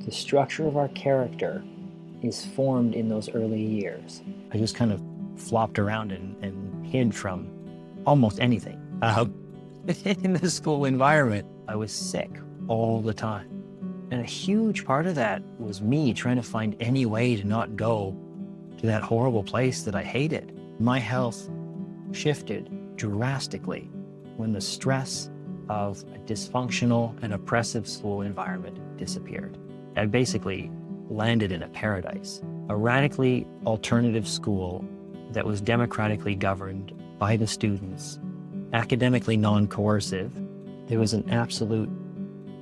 The structure of our character is formed in those early years. I just kind of flopped around and hid from almost anything. In the school environment, I was sick all the time. And a huge part of that was me trying to find any way to not go to that horrible place that I hated. My health shifted drastically when the stress of a dysfunctional and oppressive school environment disappeared. I basically landed in a paradise, a radically alternative school that was democratically governed by the students, academically non-coercive. There was an absolute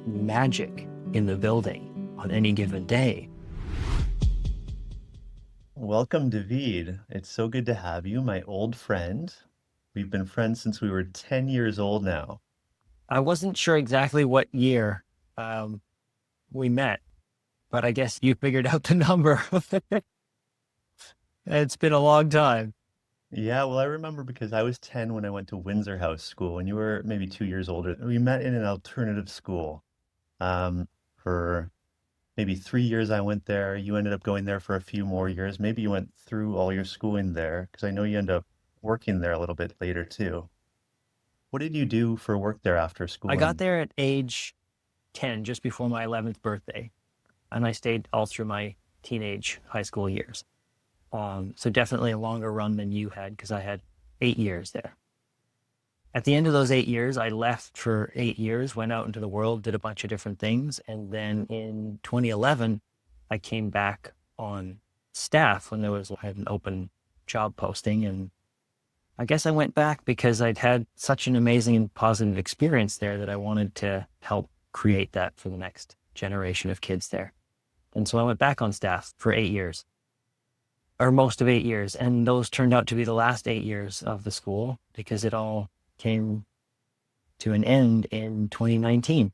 magic in the building on any given day. Welcome, David. It's so good to have you, my old friend. We've been friends since we were 10 years old now. I wasn't sure exactly what year we met, but I guess you figured out the number. It's been a long time. Yeah, well, I remember because I was 10 when I went to Windsor House School, and you were maybe 2 years older. We met in an alternative school. For maybe 3 years I went there. You ended up going there for a few more years. Maybe you went through all your schooling there, because I know you ended up working there a little bit later too. What did you do for work there after I got schooling? there at age 10, just before my 11th birthday, and I stayed all through my teenage high school years. So definitely a longer run than you had, because I had 8 years there. At the end of those 8 years, I left for 8 years, went out into the world, did a bunch of different things. And then in 2011, I came back on staff when I had an open job posting. And I guess I went back because I'd had such an amazing and positive experience there that I wanted to help create that for the next generation of kids there. And so I went back on staff for 8 years, or most of 8 years. And those turned out to be the last 8 years of the school, because it all came to an end in 2019,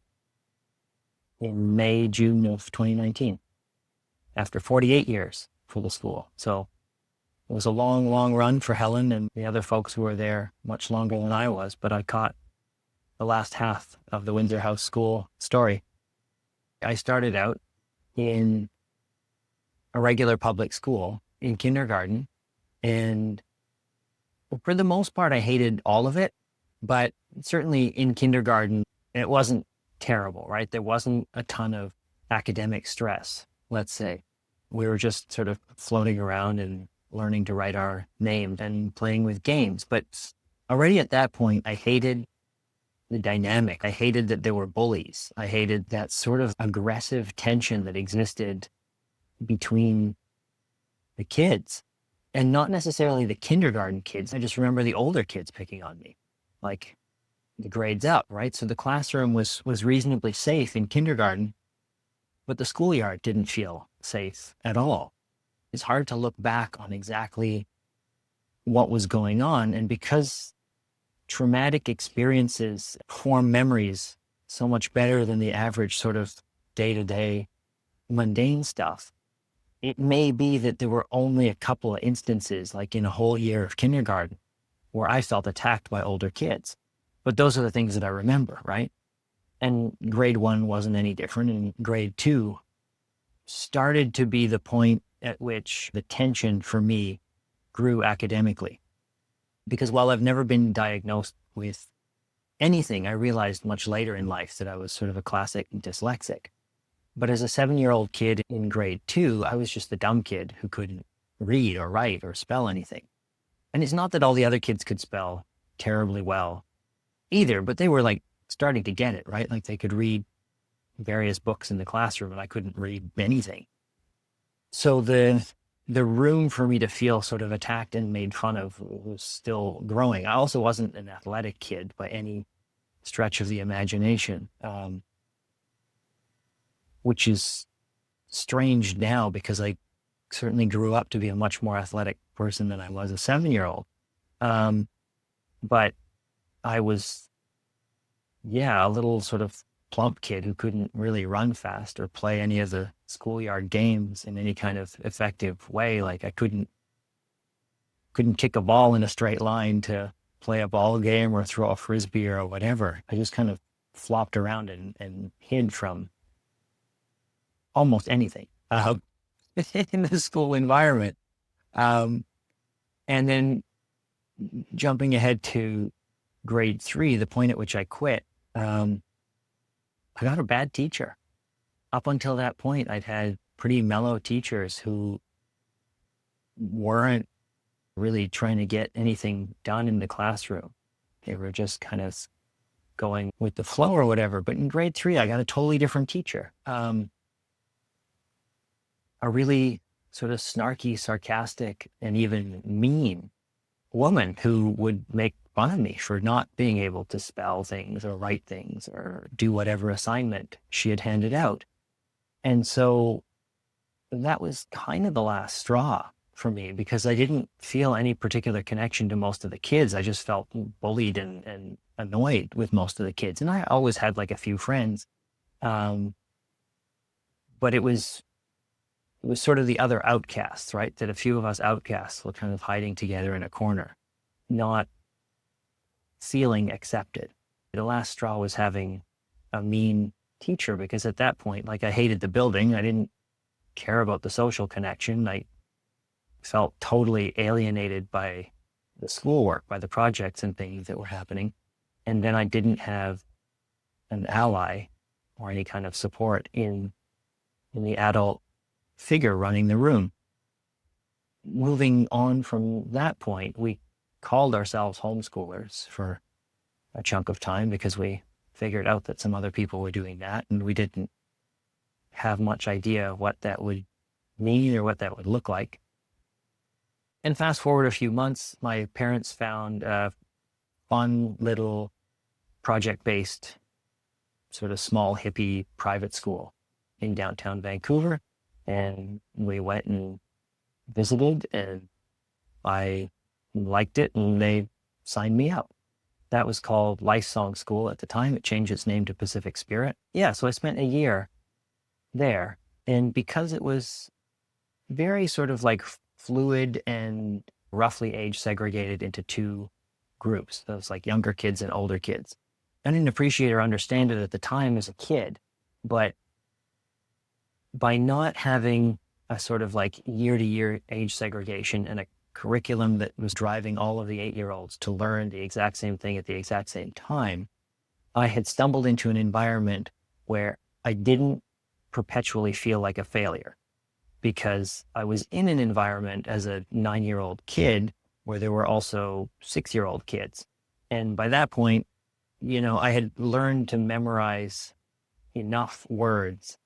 in May, June of 2019, after 48 years for the school. So it was a long, long run for Helen and the other folks who were there much longer than I was, but I caught the last half of the Windsor House School story. I started out in a regular public school in kindergarten, and for the most part, I hated all of it. But certainly in kindergarten, it wasn't terrible, right? There wasn't a ton of academic stress, let's say. We were just sort of floating around and learning to write our names and playing with games. But already at that point, I hated the dynamic. I hated that there were bullies. I hated that sort of aggressive tension that existed between the kids, and not necessarily the kindergarten kids. I just remember the older kids picking on me, like the grades up, right? So the classroom was reasonably safe in kindergarten, but the schoolyard didn't feel safe at all. It's hard to look back on exactly what was going on. And because traumatic experiences form memories so much better than the average sort of day-to-day mundane stuff, it may be that there were only a couple of instances, like in a whole year of kindergarten, where I felt attacked by older kids. But those are the things that I remember, right? And grade 1 wasn't any different. And grade 2 started to be the point at which the tension for me grew academically. Because while I've never been diagnosed with anything, I realized much later in life that I was sort of a classic dyslexic. But as a 7-year-old kid in grade 2, I was just the dumb kid who couldn't read or write or spell anything. And it's not that all the other kids could spell terribly well either, but they were like starting to get it, right? Like they could read various books in the classroom and I couldn't read anything. So the room for me to feel sort of attacked and made fun of was still growing. I also wasn't an athletic kid by any stretch of the imagination, which is strange now because I certainly grew up to be a much more athletic person than I was a 7-year-old. But I was, a little sort of plump kid who couldn't really run fast or play any of the schoolyard games in any kind of effective way. Like I couldn't kick a ball in a straight line to play a ball game or throw a frisbee or whatever. I just kind of flopped around and hid from almost anything in the school environment. And then jumping ahead to grade 3, the point at which I quit, I got a bad teacher. Up until that point, I'd had pretty mellow teachers who weren't really trying to get anything done in the classroom. They were just kind of going with the flow or whatever. But in grade 3, I got a totally different teacher. A really sort of snarky, sarcastic, and even mean woman who would make fun of me for not being able to spell things or write things or do whatever assignment she had handed out. And so that was kind of the last straw for me, because I didn't feel any particular connection to most of the kids. I just felt bullied and annoyed with most of the kids. And I always had like a few friends. But it was sort of the other outcasts, right? That a few of us outcasts were kind of hiding together in a corner, not feeling accepted. The last straw was having a mean teacher, because at that point, like, I hated the building. I didn't care about the social connection. I felt totally alienated by the schoolwork, by the projects and things that were happening. And then I didn't have an ally or any kind of support in the adult figure running the room. Moving on from that point, we called ourselves homeschoolers for a chunk of time, because we figured out that some other people were doing that, and we didn't have much idea what that would mean or what that would look like. And fast forward a few months, my parents found a fun little project-based, sort of small hippie private school in downtown Vancouver. And we went and visited, and I liked it, and they signed me up. That was called Life Song School at the time. It changed its name to Pacific Spirit. Yeah, so I spent a year there. And because it was very sort of like fluid and roughly age segregated into two groups, those like younger kids and older kids, I didn't appreciate or understand it at the time as a kid. But by not having a sort of like year-to-year age segregation and a curriculum that was driving all of the 8-year-olds to learn the exact same thing at the exact same time, I had stumbled into an environment where I didn't perpetually feel like a failure, because I was in an environment as a 9-year-old kid where there were also 6-year-old kids. And by that point, I had learned to memorize enough words,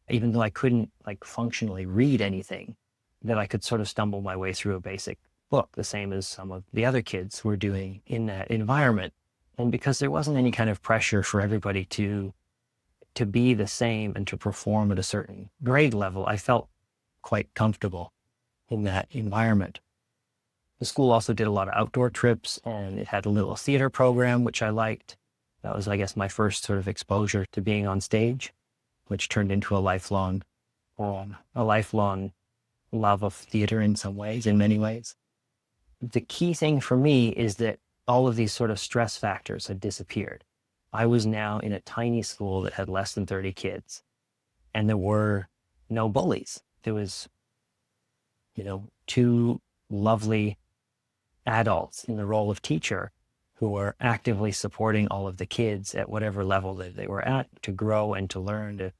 even though I couldn't like functionally read anything, that I could sort of stumble my way through a basic book, the same as some of the other kids were doing in that environment. And because there wasn't any kind of pressure for everybody to be the same and to perform at a certain grade level, I felt quite comfortable in that environment. The school also did a lot of outdoor trips, and it had a little theater program, which I liked. That was, I guess, my first sort of exposure to being on stage, which turned into a lifelong love of theater in some ways, in many ways. The key thing for me is that all of these sort of stress factors had disappeared. I was now in a tiny school that had less than 30 kids, and there were no bullies. There was, two lovely adults in the role of teacher who were actively supporting all of the kids at whatever level that they were at, to grow and to learn to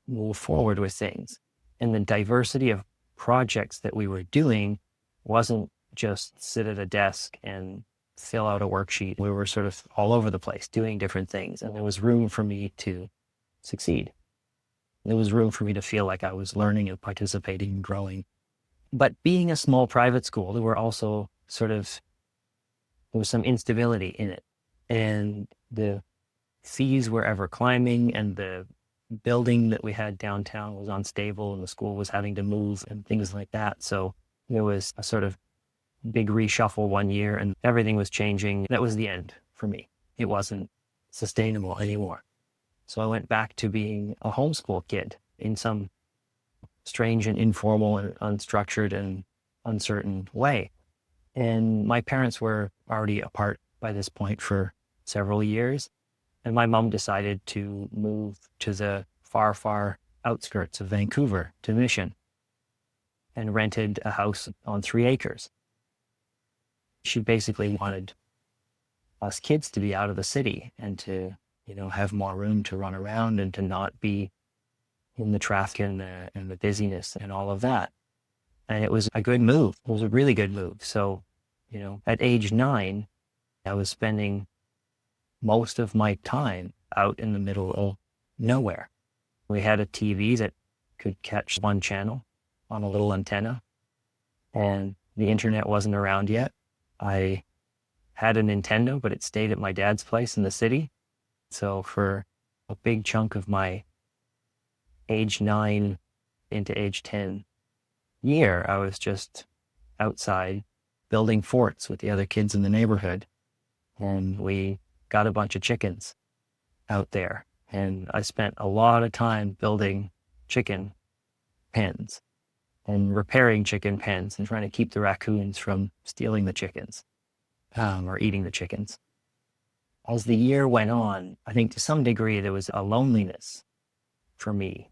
move forward with things. And the diversity of projects that we were doing wasn't just sit at a desk and fill out a worksheet. We were sort of all over the place doing different things, and there was room for me to succeed. There was room for me to feel like I was learning and participating and growing. But being a small private school, there was some instability in it, and the fees were ever climbing, and the building that we had downtown was unstable, and the school was having to move and things like that. So there was a sort of big reshuffle one year, and everything was changing. That was the end for me. It wasn't sustainable anymore. So I went back to being a homeschool kid in some strange and informal and unstructured and uncertain way. And my parents were already apart by this point for several years. And my mom decided to move to the far, far outskirts of Vancouver to Mission and rented a house on 3 acres. She basically wanted us kids to be out of the city and to, have more room to run around and to not be in the traffic and the busyness and all of that. And it was a good move. It was a really good move. So, at age 9, I was spending most of my time out in the middle of nowhere. We had a TV that could catch one channel on a little antenna, and the internet wasn't around yet. I had a Nintendo, but it stayed at my dad's place in the city. So for a big chunk of my age 9 into age 10 year, I was just outside building forts with the other kids in the neighborhood. And we got a bunch of chickens out there. And I spent a lot of time building chicken pens and repairing chicken pens and trying to keep the raccoons from stealing the chickens or eating the chickens. As the year went on, I think to some degree there was a loneliness for me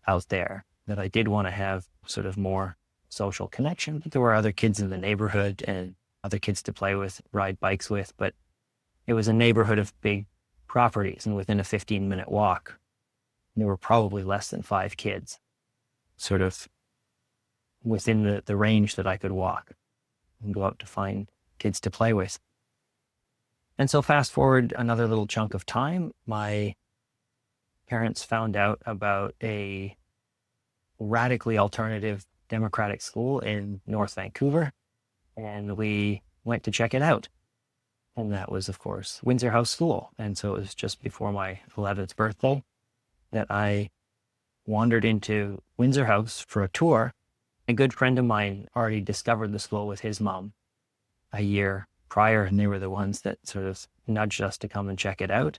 out there that I did want to have sort of more social connection. But there were other kids in the neighborhood and other kids to play with, ride bikes with, but it was a neighborhood of big properties, and within a 15-minute walk, there were probably less than 5 kids sort of within the range that I could walk and go out to find kids to play with. And so fast forward another little chunk of time, my parents found out about a radically alternative democratic school in North Vancouver, and we went to check it out. And that was, of course, Windsor House School. And so it was just before my 11th birthday that I wandered into Windsor House for a tour. A good friend of mine already discovered the school with his mom a year prior, and they were the ones that sort of nudged us to come and check it out.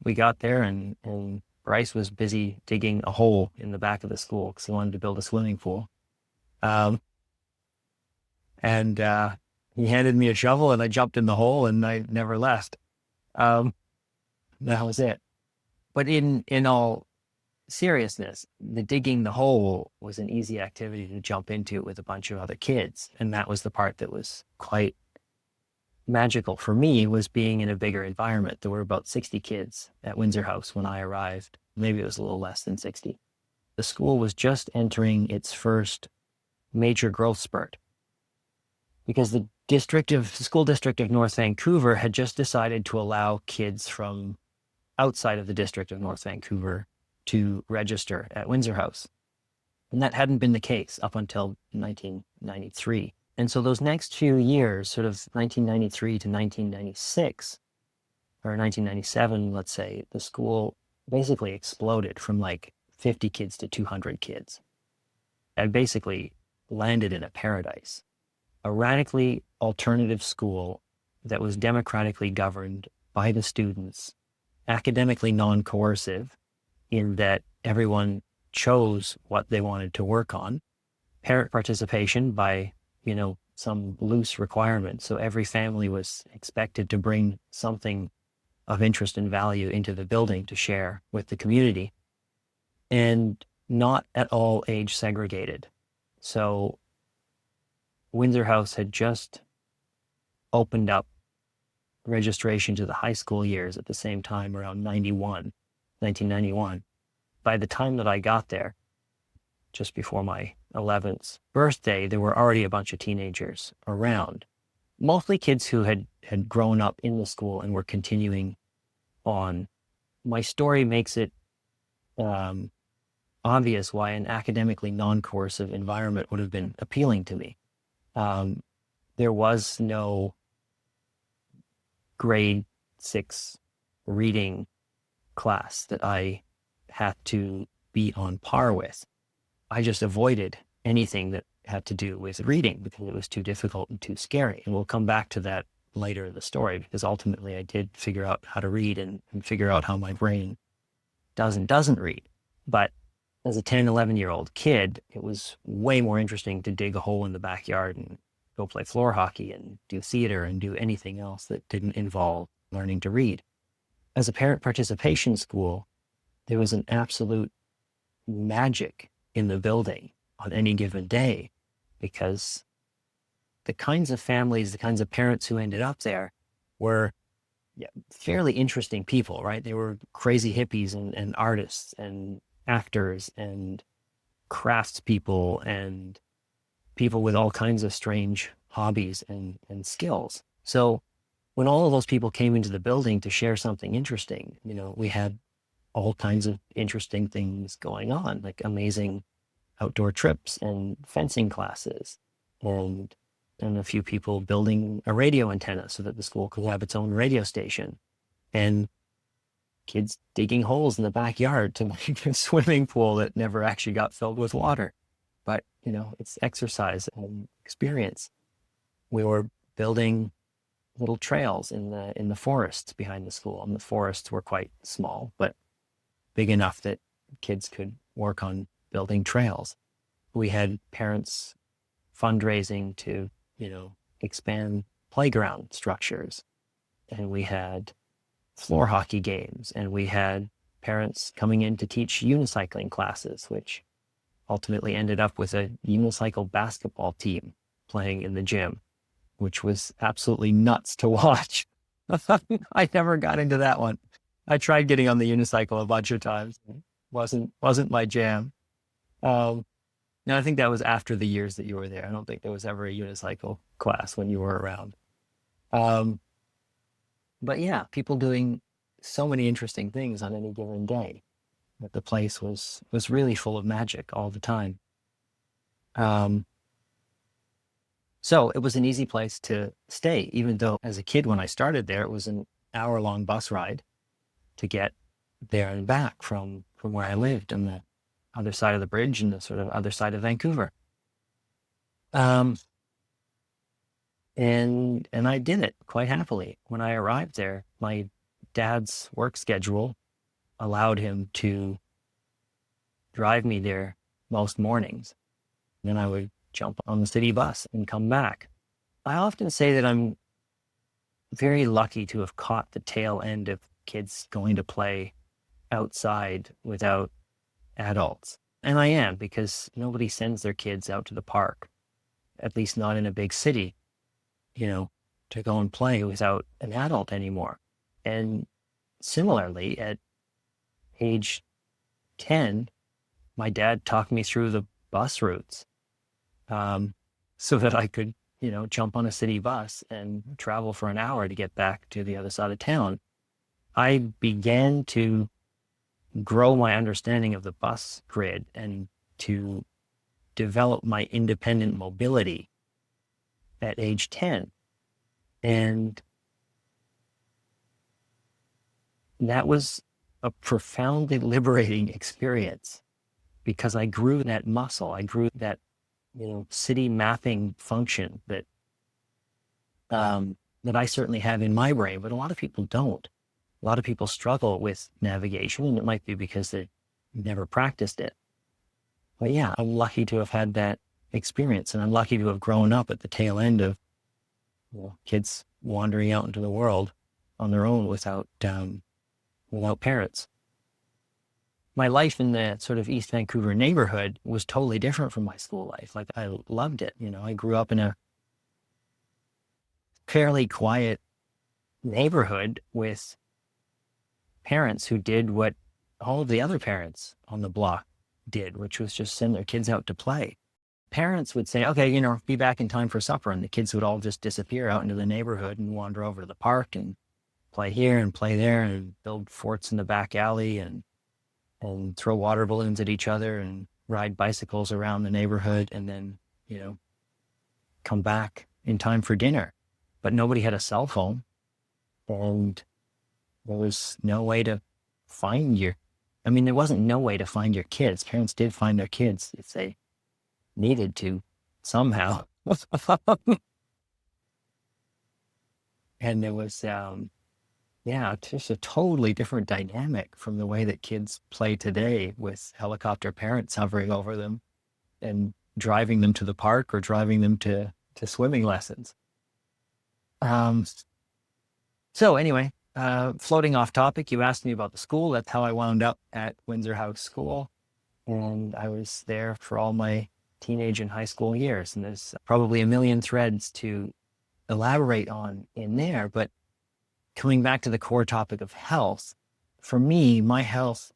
We got there, and Bryce was busy digging a hole in the back of the school because he wanted to build a swimming pool. He handed me a shovel, and I jumped in the hole, and I never left. That was it. But in all seriousness, the digging the hole was an easy activity to jump into with a bunch of other kids. And that was the part that was quite magical for me, was being in a bigger environment. There were about 60 kids at Windsor House when I arrived. Maybe it was a little less than 60. The school was just entering its first major growth spurt because the school district of North Vancouver had just decided to allow kids from outside of the district of North Vancouver to register at Windsor House. And that hadn't been the case up until 1993. And so those next few years, sort of 1993 to 1996, or 1997, let's say, the school basically exploded from like 50 kids to 200 kids. I basically landed in a paradise, a radically alternative school that was democratically governed by the students, academically non-coercive in that everyone chose what they wanted to work on, parent participation by, some loose requirements. So every family was expected to bring something of interest and value into the building to share with the community, and not at all age segregated. So Windsor House had just opened up registration to the high school years at the same time, around 1991. By the time that I got there, just before my 11th birthday, there were already a bunch of teenagers around, mostly kids who had grown up in the school and were continuing on. My story makes it obvious why an academically non-coercive environment would have been appealing to me. There was no grade 6 reading class that I had to be on par with. I just avoided anything that had to do with reading because it was too difficult and too scary. And we'll come back to that later in the story, because ultimately I did figure out how to read and figure out how my brain does and doesn't read. But as a 10, 11-year-old kid, it was way more interesting to dig a hole in the backyard and go play floor hockey and do theater and do anything else that didn't involve learning to read. As a parent participation school, there was an absolute magic in the building on any given day, because the kinds of families, the kinds of parents who ended up there were fairly interesting people, right? They were crazy hippies and artists and actors and craftspeople and people with all kinds of strange hobbies and skills. So when all of those people came into the building to share something interesting, we had all kinds of interesting things going on, like amazing outdoor trips and fencing classes, and a few people building a radio antenna so that the school could have its own radio station, and kids digging holes in the backyard to make a swimming pool that never actually got filled with water. But, it's exercise and experience. We were building little trails in the forests behind the school. And the forests were quite small, but big enough that kids could work on building trails. We had parents fundraising to, expand playground structures. And we had floor hockey games, and we had parents coming in to teach unicycling classes, which ultimately ended up with a unicycle basketball team playing in the gym, which was absolutely nuts to watch. I never got into that one. I tried getting on the unicycle a bunch of times. Wasn't my jam. Now I think that was after the years that you were there. I don't think there was ever a unicycle class when you were around. But yeah, people doing so many interesting things on any given day, that the place was really full of magic all the time. So it was an easy place to stay, even though as a kid, when I started there, it was an hour-long bus ride to get there and back from where I lived on the other side of the bridge and the sort of other side of Vancouver. And I did it quite happily. When I arrived there, my dad's work schedule allowed him to drive me there most mornings. Then I would jump on the city bus and come back. I often say that I'm very lucky to have caught the tail end of kids going to play outside without adults. And I am, because nobody sends their kids out to the park, at least not in a big city, to go and play without an adult anymore. And similarly, at age 10, my dad talked me through the bus routes, so that I could, jump on a city bus and travel for an hour to get back to the other side of town. I began to grow my understanding of the bus grid and to develop my independent mobility at age 10. And that was a profoundly liberating experience, because I grew that muscle. I grew that, city mapping function that I certainly have in my brain, but a lot of people don't. A lot of people struggle with navigation, and it might be because they never practiced it. But yeah, I'm lucky to have had that experience, and I'm lucky to have grown up at the tail end of kids wandering out into the world on their own without parents. My life in the sort of East Vancouver neighborhood was totally different from my school life. Like, I loved it. I grew up in a fairly quiet neighborhood with parents who did what all of the other parents on the block did, which was just send their kids out to play. Parents would say, okay, be back in time for supper. And the kids would all just disappear out into the neighborhood and wander over to the park and play here and play there and build forts in the back alley and throw water balloons at each other and ride bicycles around the neighborhood, and then, come back in time for dinner. But nobody had a cell phone, and there was no way to find there wasn't no way to find your kids. Parents did find their kids if they needed to somehow. And there was, just a totally different dynamic from the way that kids play today, with helicopter parents hovering over them and driving them to the park or driving them to swimming lessons. So anyway, floating off topic, you asked me about the school. That's how I wound up at Windsor House School. And I was there for all my teenage and high school years. And there's probably a million threads to elaborate on in there. But coming back to the core topic of health, for me, my health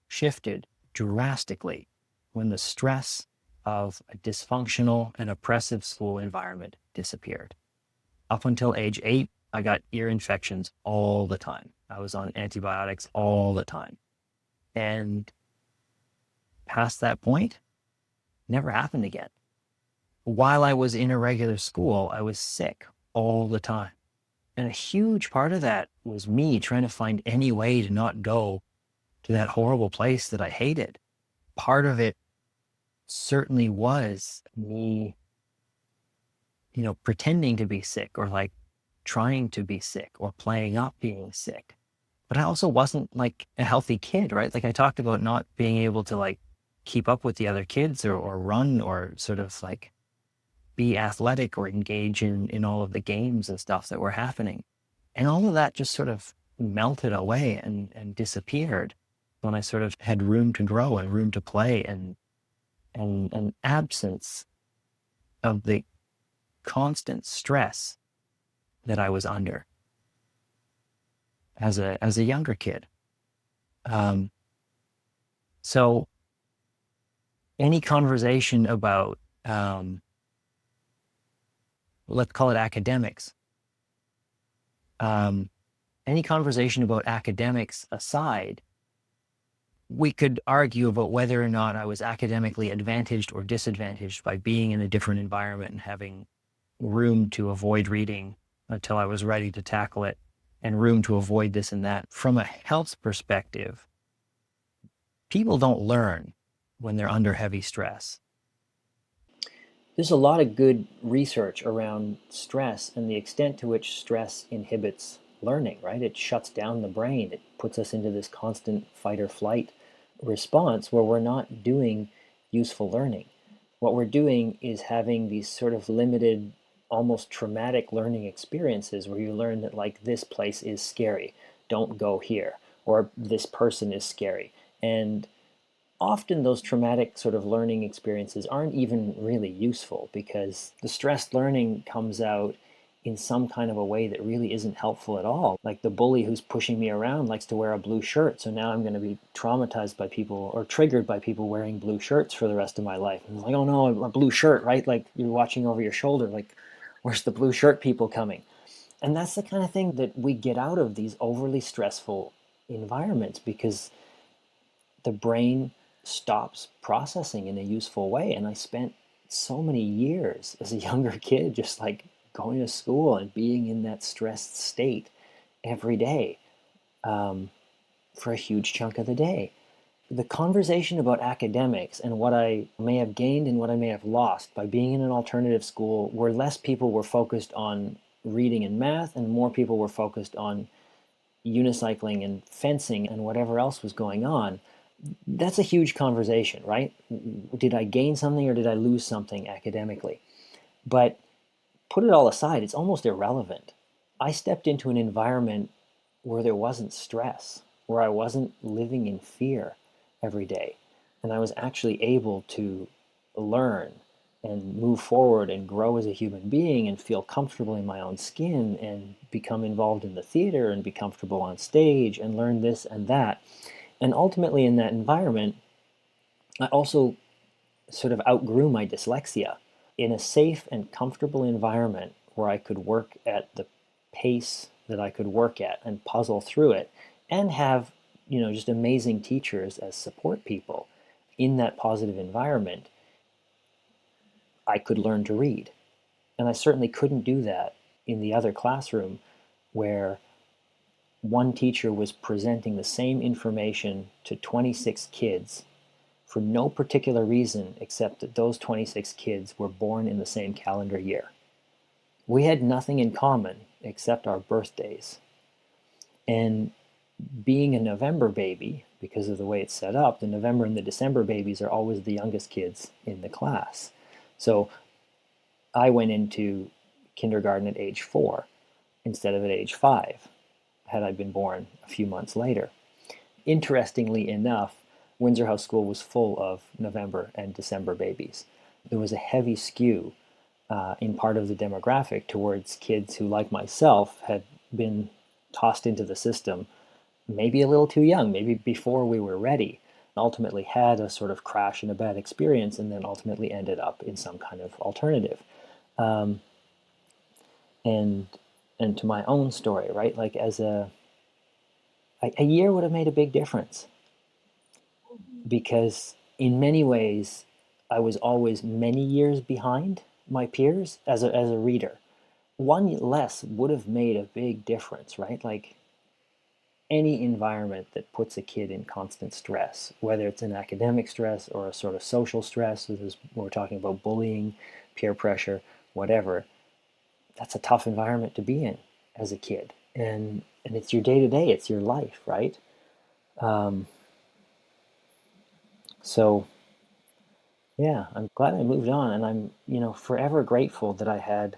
shifted drastically when the stress of a dysfunctional and oppressive school environment disappeared. Up until age 8, I got ear infections all the time. I was on antibiotics all the time. And past that point, never happened again. While I was in a regular school, I was sick all the time. And a huge part of that was me trying to find any way to not go to that horrible place that I hated. Part of it certainly was me, pretending to be sick or like trying to be sick or playing up being sick. But I also wasn't like a healthy kid, right? Like I talked about not being able to like keep up with the other kids or run or sort of like be athletic or engage in all of the games and stuff that were happening. And all of that just sort of melted away and disappeared when I sort of had room to grow and room to play and an absence of the constant stress that I was under as a younger kid. So any conversation about let's call it academics. Any conversation about academics aside, we could argue about whether or not I was academically advantaged or disadvantaged by being in a different environment and having room to avoid reading until I was ready to tackle it and room to avoid this and that. From a health perspective, people don't learn when they're under heavy stress. There's a lot of good research around stress and the extent to which stress inhibits learning, right? It shuts down the brain. It puts us into this constant fight or flight response where we're not doing useful learning. What we're doing is having these sort of limited, almost traumatic learning experiences where you learn that like this place is scary, don't go here, or this person is scary. And often those traumatic sort of learning experiences aren't even really useful because the stressed learning comes out in some kind of a way that really isn't helpful at all. Like the bully who's pushing me around likes to wear a blue shirt, so now I'm going to be traumatized by people or triggered by people wearing blue shirts for the rest of my life. And it's like, oh no, a blue shirt, right? Like you're watching over your shoulder, like where's the blue shirt people coming? And that's the kind of thing that we get out of these overly stressful environments because the brain stops processing in a useful way. And I spent so many years as a younger kid just like going to school and being in that stressed state every day for a huge chunk of the day. The conversation about academics and what I may have gained and what I may have lost by being in an alternative school, where less people were focused on reading and math and more people were focused on unicycling and fencing and whatever else was going on, that's a huge conversation, right? Did I gain something or did I lose something academically? But put it all aside, it's almost irrelevant. I stepped into an environment where there wasn't stress, where I wasn't living in fear every day. And I was actually able to learn and move forward and grow as a human being and feel comfortable in my own skin and become involved in the theater and be comfortable on stage and learn this and that. And ultimately, in that environment, I also sort of outgrew my dyslexia in a safe and comfortable environment where I could work at the pace that I could work at and puzzle through it and have, just amazing teachers as support people. In that positive environment, I could learn to read. And I certainly couldn't do that in the other classroom where one teacher was presenting the same information to 26 kids for no particular reason except that those 26 kids were born in the same calendar year. We had nothing in common except our birthdays. And being a November baby, because of the way it's set up, the November and the December babies are always the youngest kids in the class. So I went into kindergarten at age 4 instead of at age 5, had I been born a few months later. Interestingly enough, Windsor House School was full of November and December babies. There was a heavy skew in part of the demographic towards kids who, like myself, had been tossed into the system maybe a little too young, maybe before we were ready, ultimately had a sort of crash and a bad experience, and then ultimately ended up in some kind of alternative. Um, and and to my own story, right? Like a year would have made a big difference because in many ways I was always many years behind my peers as a reader. One less would have made a big difference, right? Like any environment that puts a kid in constant stress, whether it's an academic stress or a sort of social stress, we're talking about bullying, peer pressure, whatever, that's a tough environment to be in as a kid. And it's your day to day, it's your life, right? Um, so yeah, I'm glad I moved on, and I'm forever grateful that I had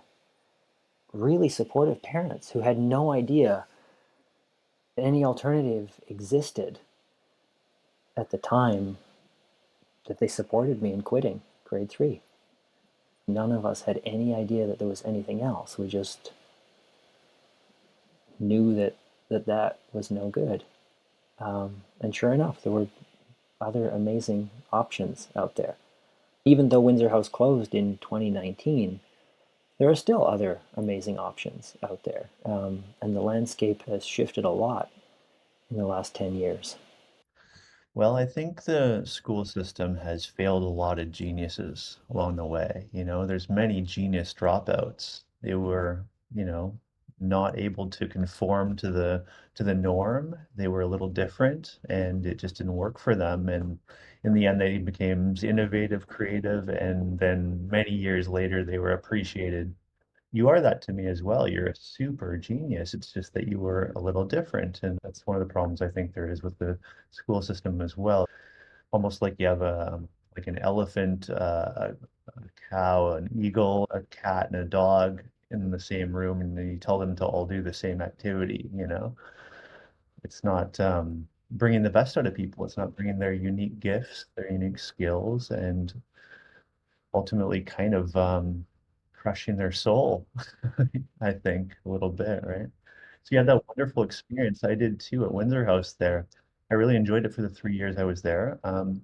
really supportive parents who had no idea any alternative existed at the time that they supported me in quitting grade 3. None of us had any idea that there was anything else. We just knew that was no good. And sure enough, there were other amazing options out there. Even though Windsor House closed in 2019, there are still other amazing options out there. And the landscape has shifted a lot in the last 10 years. Well, I think the school system has failed a lot of geniuses along the way. There's many genius dropouts. They were, you know, not able to conform to the norm. They were a little different and it just didn't work for them. And in the end, they became innovative, creative, and then many years later, they were appreciated. You are that to me as well. You're a super genius. It's just that you were a little different. And that's one of the problems I think there is with the school system as well. Almost like you have like an elephant, a cow, an eagle, a cat, and a dog in the same room, and then you tell them to all do the same activity. It's not bringing the best out of people. It's not bringing their unique gifts, their unique skills, and ultimately kind of crushing their soul, I think, a little bit, right? So you had that wonderful experience. I did too at Windsor House there. I really enjoyed it for the 3 years I was there. Not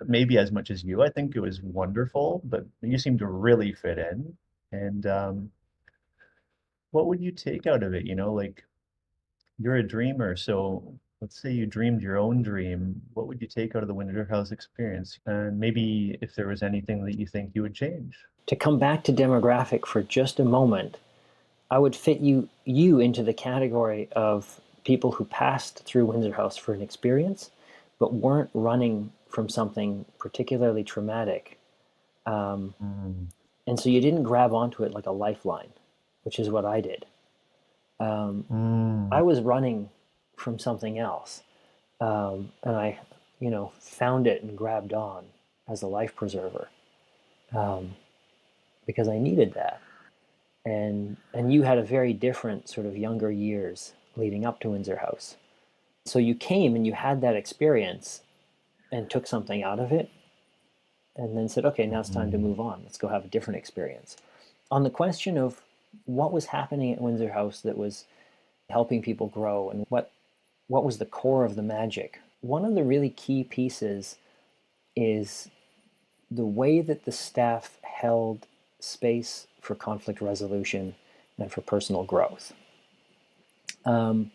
maybe as much as you. I think it was wonderful, but you seemed to really fit in. And what would you take out of it? Like you're a dreamer, so let's say you dreamed your own dream. What would you take out of the Windsor House experience? And maybe if there was anything that you think you would change. To come back to demographic for just a moment, I would fit you into the category of people who passed through Windsor House for an experience, but weren't running from something particularly traumatic. Um, Mm, and so you didn't grab onto it like a lifeline, which is what I did. Um, mm, I was running from something else, and I, found it and grabbed on as a life preserver um, because I needed that. And you had a very different sort of younger years leading up to Windsor House. So you came and you had that experience and took something out of it and then said, okay, now it's time to mm. move on. Let's go have a different experience. On the question of what was happening at Windsor House that was helping people grow and what was the core of the magic, one of the really key pieces is the way that the staff held space for conflict resolution and for personal growth. Um,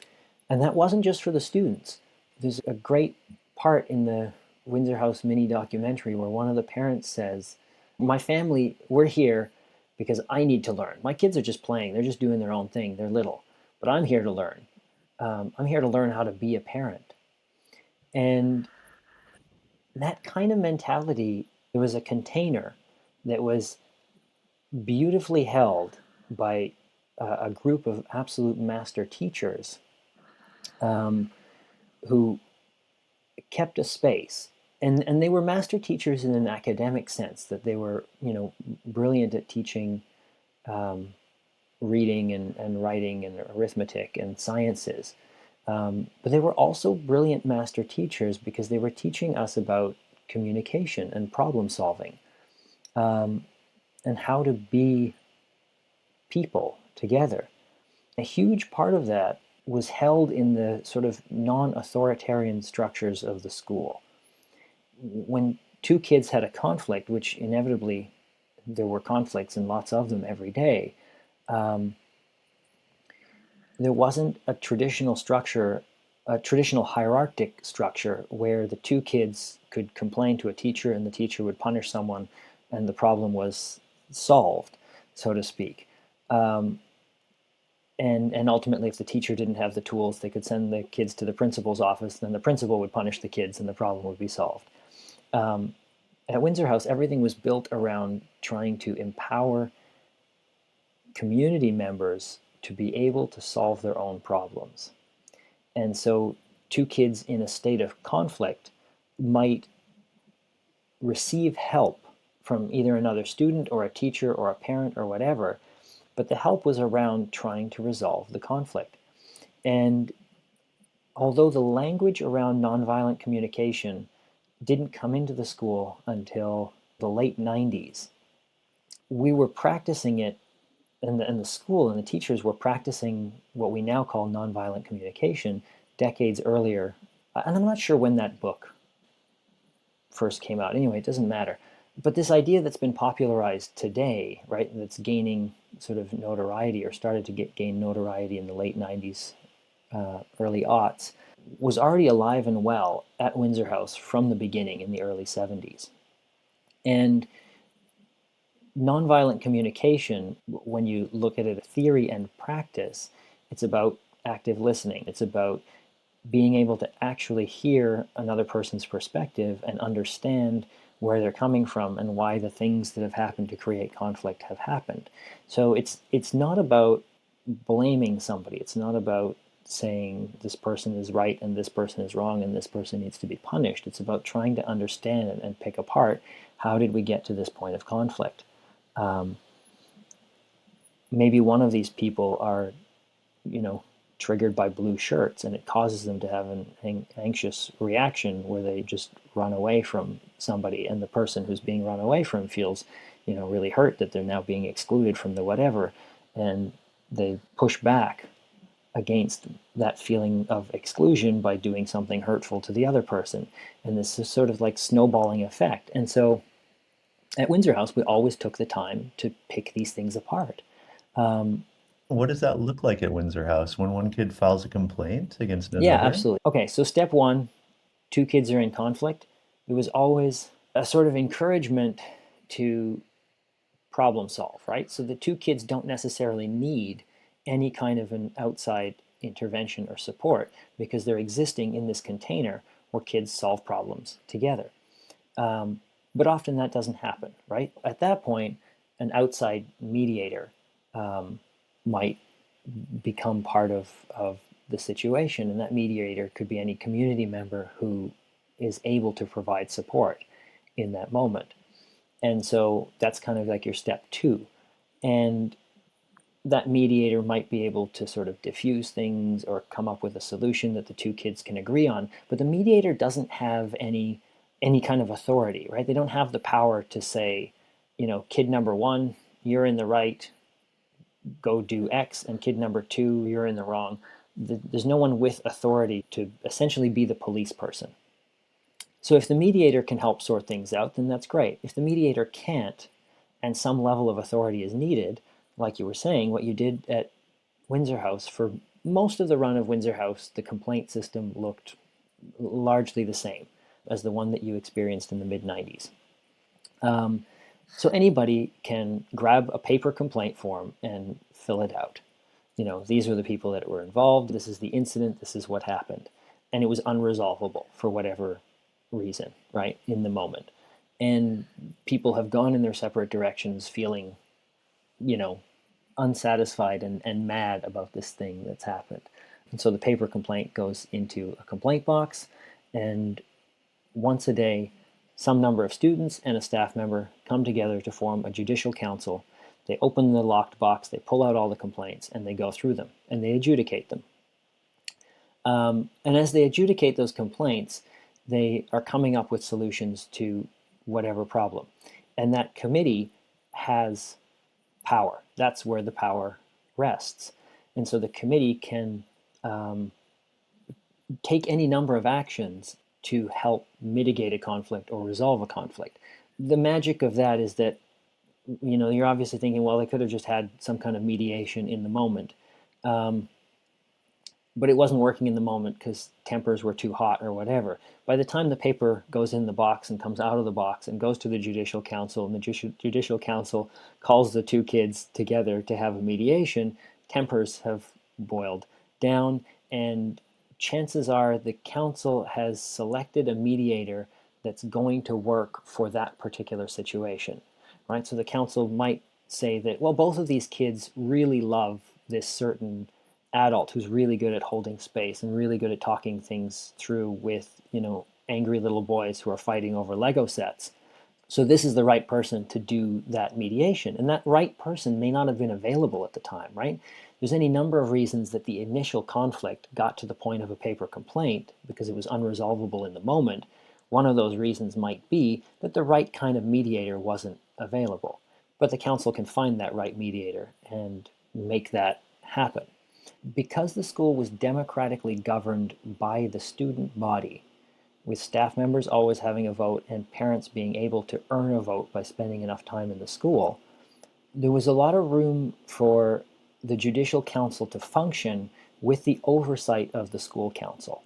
and that wasn't just for the students. There's a great part in the Windsor House mini documentary where one of the parents says, my family, we're here because I need to learn. My kids are just playing, they're just doing their own thing, they're little, but I'm here to learn. I'm here to learn how to be a parent. And that kind of mentality, it was a container that was beautifully held by a group of absolute master teachers um, who kept a space. And they were master teachers in an academic sense, that they were, brilliant at teaching um, reading and writing and arithmetic and sciences. But they were also brilliant master teachers because they were teaching us about communication and problem solving, and how to be people together. A huge part of that was held in the sort of non-authoritarian structures of the school. When two kids had a conflict, which inevitably there were conflicts and lots of them every day, um, there wasn't a traditional structure, a traditional hierarchic structure where the two kids could complain to a teacher and the teacher would punish someone and the problem was solved, so to speak. Um, and ultimately, if the teacher didn't have the tools, they could send the kids to the principal's office, then the principal would punish the kids and the problem would be solved. Um, at Windsor House, everything was built around trying to empower community members to be able to solve their own problems. And so, two kids in a state of conflict might receive help from either another student or a teacher or a parent or whatever, but the help was around trying to resolve the conflict. And although the language around nonviolent communication didn't come into the school until the late 90s, we were practicing it, and the school and the teachers were practicing what we now call nonviolent communication decades earlier. And I'm not sure when that book first came out. Anyway, it doesn't matter. But this idea that's been popularized today, right, that's gaining sort of notoriety or started to gain notoriety in the late 90s, early aughts, was already alive and well at Windsor House from the beginning in the early 70s. And nonviolent communication, when you look at it, theory and practice, it's about active listening. It's about being able to actually hear another person's perspective and understand where they're coming from and why the things that have happened to create conflict have happened. So it's not about blaming somebody. It's not about saying this person is right and this person is wrong and this person needs to be punished. It's about trying to understand and pick apart how did we get to this point of conflict. Um, Maybe one of these people are, you know, triggered by blue shirts and it causes them to have an anxious reaction where they just run away from somebody and the person who's being run away from feels, really hurt that they're now being excluded from the whatever, and they push back against that feeling of exclusion by doing something hurtful to the other person, and this is sort of like snowballing effect. And so at Windsor House we always took the time to pick these things apart. um, What does that look like at Windsor House when one kid files a complaint against Yeah, another? absolutely. Okay, so step one, two kids are in conflict. It was always a sort of encouragement to problem solve, right? So the two kids don't necessarily need any kind of an outside intervention or support because they're existing in this container where kids solve problems together. Um, but often that doesn't happen, right? At that point, an outside mediator um, might become part of the situation. And that mediator could be any community member who is able to provide support in that moment. And so that's kind of like your step two. And that mediator might be able to sort of diffuse things or come up with a solution that the two kids can agree on. But the mediator doesn't have any kind of authority, right? They don't have the power to say, kid number one, you're in the right, go do X, and kid number two, you're in the wrong. There's no one with authority to essentially be the police person. So if the mediator can help sort things out, then that's great. If the mediator can't, and some level of authority is needed, like you were saying, what you did at Windsor House, for most of the run of Windsor House, the complaint system looked largely the same as the one that you experienced in the mid 90s. So anybody can grab a paper complaint form and fill it out. These are the people that were involved. This is the incident. This is what happened. And it was unresolvable for whatever reason, right, in the moment. And people have gone in their separate directions feeling, you know, unsatisfied and mad about this thing that's happened. And so the paper complaint goes into a complaint box, and once a day, some number of students and a staff member come together to form a judicial council. They open the locked box, they pull out all the complaints, and they go through them and they adjudicate them. And as they adjudicate those complaints, they are coming up with solutions to whatever problem. And that committee has power. That's where the power rests. And so the committee can um, take any number of actions to help mitigate a conflict or resolve a conflict. The magic of that is that, you're obviously thinking, well, they could have just had some kind of mediation in the moment. Um, but it wasn't working in the moment because tempers were too hot or whatever. By the time the paper goes in the box and comes out of the box and goes to the Judicial Council, and the Judicial Council calls the two kids together to have a mediation, tempers have boiled down, and chances are the council has selected a mediator that's going to work for that particular situation, right? So the council might say that, well, both of these kids really love this certain adult who's really good at holding space and really good at talking things through with, angry little boys who are fighting over Lego sets. So this is the right person to do that mediation. And that right person may not have been available at the time, right? There's any number of reasons that the initial conflict got to the point of a paper complaint because it was unresolvable in the moment. One of those reasons might be that the right kind of mediator wasn't available. But the council can find that right mediator and make that happen. Because the school was democratically governed by the student body, with staff members always having a vote and parents being able to earn a vote by spending enough time in the school, there was a lot of room for the Judicial Council to function with the oversight of the school council.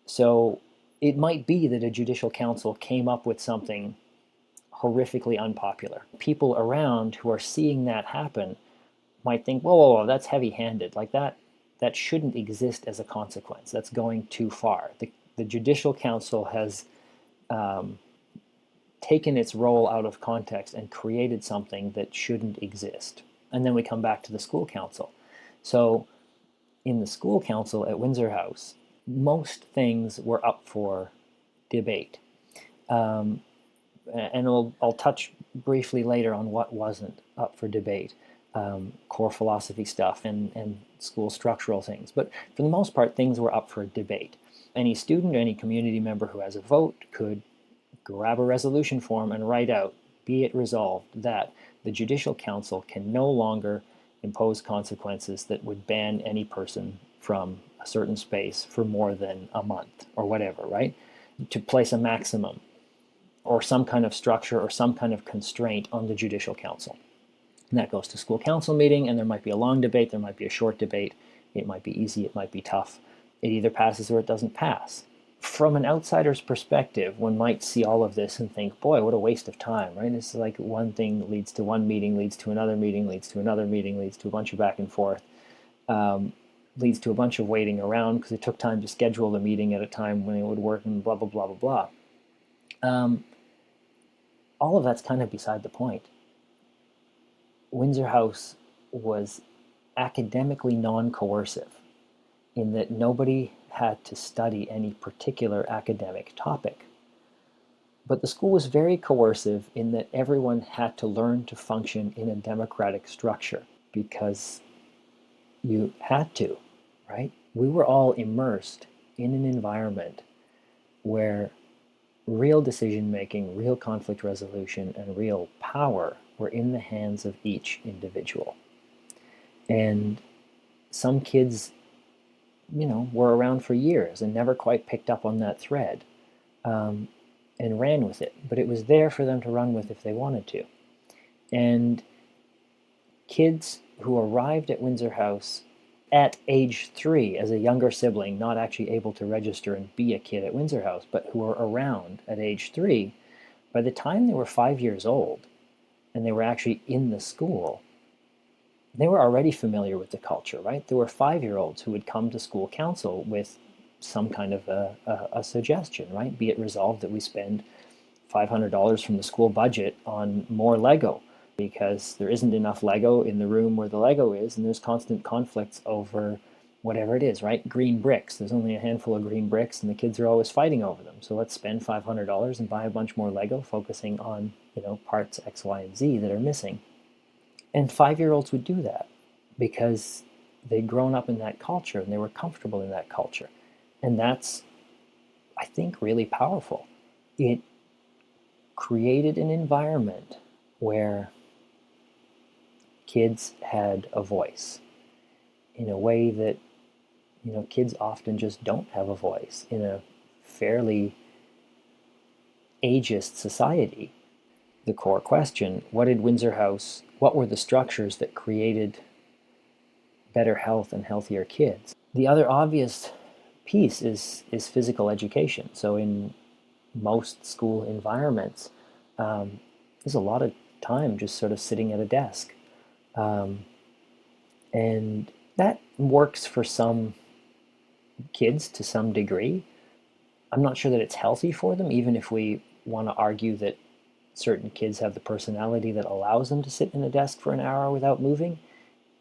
So it might be that a Judicial Council came up with something horrifically unpopular. People around who are seeing that happen might think, whoa, whoa, whoa, that's heavy-handed. Like that shouldn't exist as a consequence. That's going too far. The Judicial Council has taken its role out of context and created something that shouldn't exist. And then we come back to the school council. So in the school council at Windsor House, most things were up for debate. Um, and I'll touch briefly later on what wasn't up for debate. Core philosophy stuff and school structural things. But for the most part, things were up for debate. Any student or any community member who has a vote could grab a resolution form and write out, be it resolved that the Judicial Council can no longer impose consequences that would ban any person from a certain space for more than a month or whatever, right? To place a maximum or some kind of structure or some kind of constraint on the Judicial Council. And that goes to school council meeting, and there might be a long debate, there might be a short debate, it might be easy, it might be tough. It either passes or it doesn't pass. From an outsider's perspective, one might see all of this and think, boy, what a waste of time, right? It's like one thing leads to one meeting, leads to another meeting, leads to another meeting, leads to a bunch of back and forth, leads to a bunch of waiting around because it took time to schedule the meeting at a time when it would work and blah, blah, blah, blah, blah. All of that's kind of beside the point. Windsor House was academically non-coercive in that nobody had to study any particular academic topic. But the school was very coercive in that everyone had to learn to function in a democratic structure because you had to, right? We were all immersed in an environment where real decision making, real conflict resolution, and real power were in the hands of each individual. And some kids, were around for years and never quite picked up on that thread and ran with it. But it was there for them to run with if they wanted to. And kids who arrived at Windsor House at age 3 as a younger sibling, not actually able to register and be a kid at Windsor House, but who were around at age 3, by the time they were 5 years old and they were actually in the school, they were already familiar with the culture, right? There were 5-year-olds who would come to school council with some kind of a suggestion, right? Be it resolved that we spend $500 from the school budget on more Lego because there isn't enough Lego in the room where the Lego is, and there's constant conflicts over whatever it is, right? Green bricks. There's only a handful of green bricks, and the kids are always fighting over them. So let's spend $500 and buy a bunch more Lego, focusing on parts X, Y, and Z that are missing. And 5-year-olds would do that because they'd grown up in that culture and they were comfortable in that culture. And that's, I think, really powerful. It created an environment where kids had a voice in a way that, kids often just don't have a voice in a fairly ageist society. The core question, what were the structures that created better health and healthier kids? The other obvious piece is physical education. So in most school environments, there's a lot of time just sort of sitting at a desk. Um, and that works for some kids to some degree. I'm not sure that it's healthy for them, even if we want to argue that certain kids have the personality that allows them to sit in a desk for an hour without moving.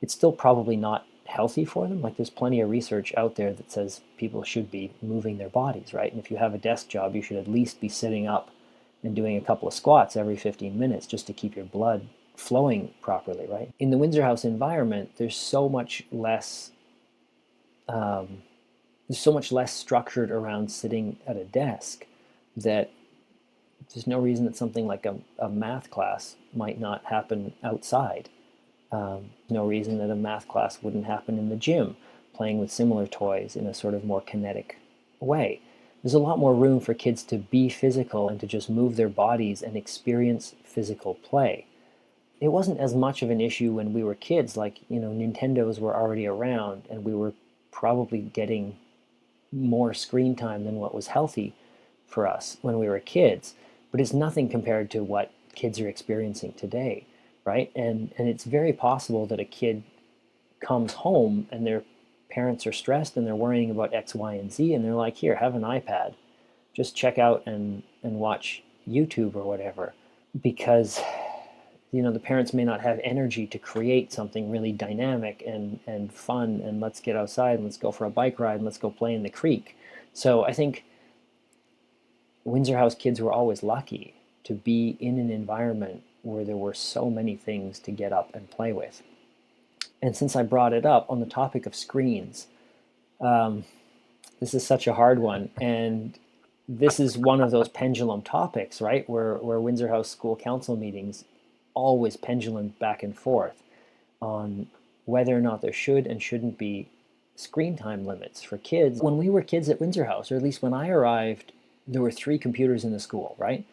It's still probably not healthy for them. Like there's plenty of research out there that says people should be moving their bodies, right? And if you have a desk job, you should at least be sitting up and doing a couple of squats every 15 minutes just to keep your blood flowing properly, right? In the Windsor House environment, um, there's so much less structured around sitting at a desk that there's no reason that something like a math class might not happen outside. No reason that a math class wouldn't happen in the gym, playing with similar toys in a sort of more kinetic way. There's a lot more room for kids to be physical and to just move their bodies and experience physical play. It wasn't as much of an issue when we were kids, like, Nintendos were already around and we were probably getting more screen time than what was healthy for us when we were kids, but it's nothing compared to what kids are experiencing today, right? And it's very possible that a kid comes home and their parents are stressed and they're worrying about X, Y, and Z, and they're like, "Here, have an iPad, just check out and watch YouTube or whatever," because the parents may not have energy to create something really dynamic and fun, and let's get outside and let's go for a bike ride and let's go play in the creek. So I think Windsor House kids were always lucky to be in an environment where there were so many things to get up and play with. And since I brought it up on the topic of screens, um, this is such a hard one. And this is one of those pendulum topics, right? Where Windsor House school council meetings always pendulum back and forth on whether or not there should and shouldn't be screen time limits for kids. When we were kids at Windsor House, or at least when I arrived, there were 3 computers in the school, right?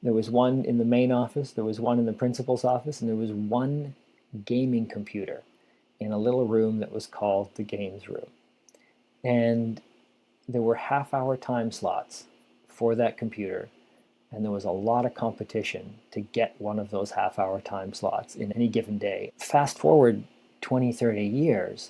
There was one in the main office, there was one in the principal's office, and there was one gaming computer in a little room that was called the games room. And there were half-hour time slots for that computer, and there was a lot of competition to get one of those half-hour time slots in any given day. Fast forward 20, 30 years,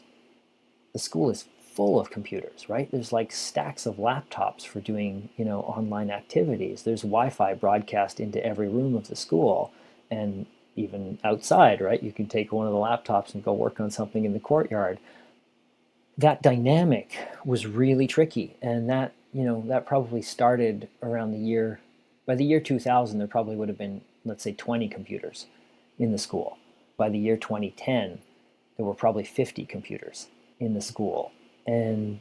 the school is full of computers, right? There's like stacks of laptops for doing, online activities. There's Wi-Fi broadcast into every room of the school, and even outside, right? You can take one of the laptops and go work on something in the courtyard. That dynamic was really tricky, and that probably started around by the year 2000, there probably would have been, let's say, 20 computers in the school. By the year 2010, there were probably 50 computers in the school, and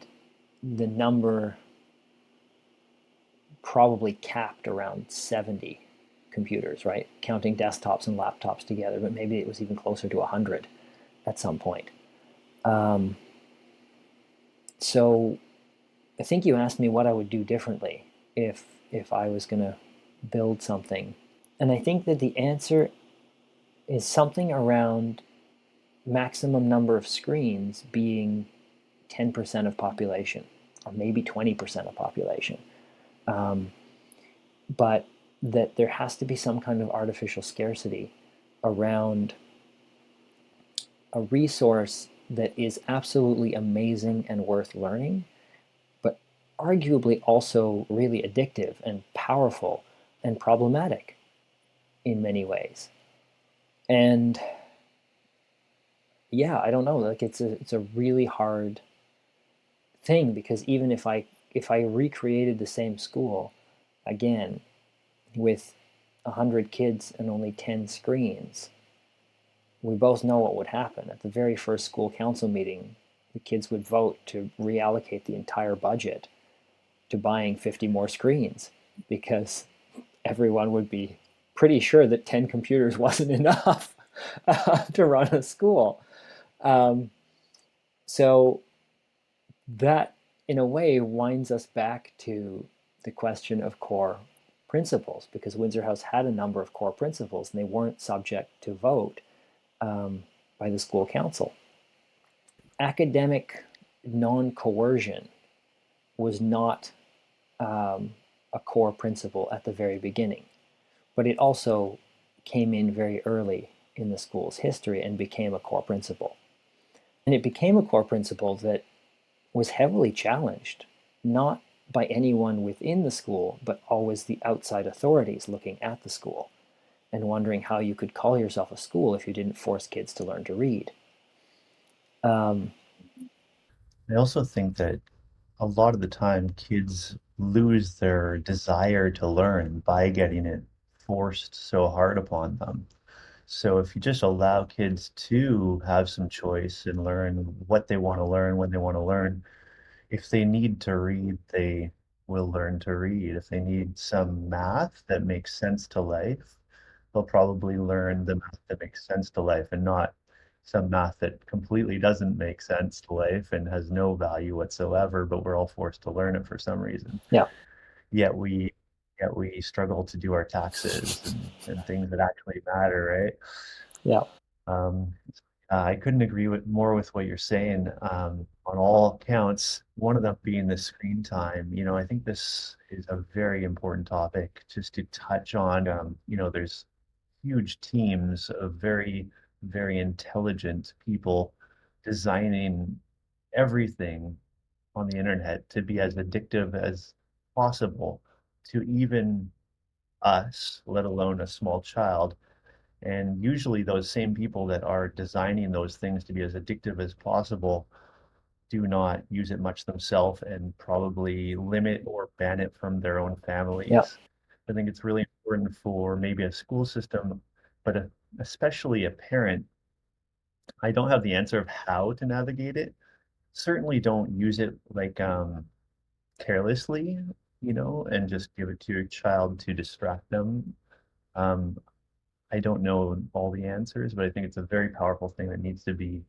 the number probably capped around 70 computers, right? Counting desktops and laptops together, but maybe it was even closer to 100 at some point. Um, so I think you asked me what I would do differently if I was going to build something. And I think that the answer is something around maximum number of screens being 10% of population, or maybe 20% of population. Um, but that there has to be some kind of artificial scarcity around a resource that is absolutely amazing and worth learning, but arguably also really addictive and powerful and problematic in many ways. And yeah, I don't know, like it's a really hard thing, because even if I recreated the same school again with 100 kids and only 10 screens, we both know what would happen. At the very first school council meeting, the kids would vote to reallocate the entire budget to buying 50 more screens because everyone would be pretty sure that 10 computers wasn't enough to run a school. Um, so that, in a way, winds us back to the question of core principles, because Windsor House had a number of core principles and they weren't subject to vote by the school council. Academic non-coercion was not a core principle at the very beginning, but it also came in very early in the school's history and became a core principle. And it became a core principle that was heavily challenged, not by anyone within the school, but always the outside authorities looking at the school and wondering how you could call yourself a school if you didn't force kids to learn to read. Um, I also think that a lot of the time kids lose their desire to learn by getting it forced so hard upon them. So if you just allow kids to have some choice and learn what they want to learn, when they want to learn, if they need to read, they will learn to read. If they need some math that makes sense to life, they'll probably learn the math that makes sense to life and not some math that completely doesn't make sense to life and has no value whatsoever, but we're all forced to learn it for some reason. yeah, Yet we yet we struggle to do our taxes and things that actually matter, right? yeah, Um, I couldn't agree more with what you're saying on all counts. One of them being the screen time. I think this is a very important topic just to touch on. There's huge teams of very, very intelligent people designing everything on the internet to be as addictive as possible to even us, let alone a small child. And usually, those same people that are designing those things to be as addictive as possible do not use it much themselves and probably limit or ban it from their own yeah, families. I think it's really important for maybe a school system, but especially a parent. I don't have the answer of how to navigate it. Certainly don't use it like carelessly, and just give it to your child to distract them. Um, I don't know all the answers, but I think it's a very powerful thing that needs to be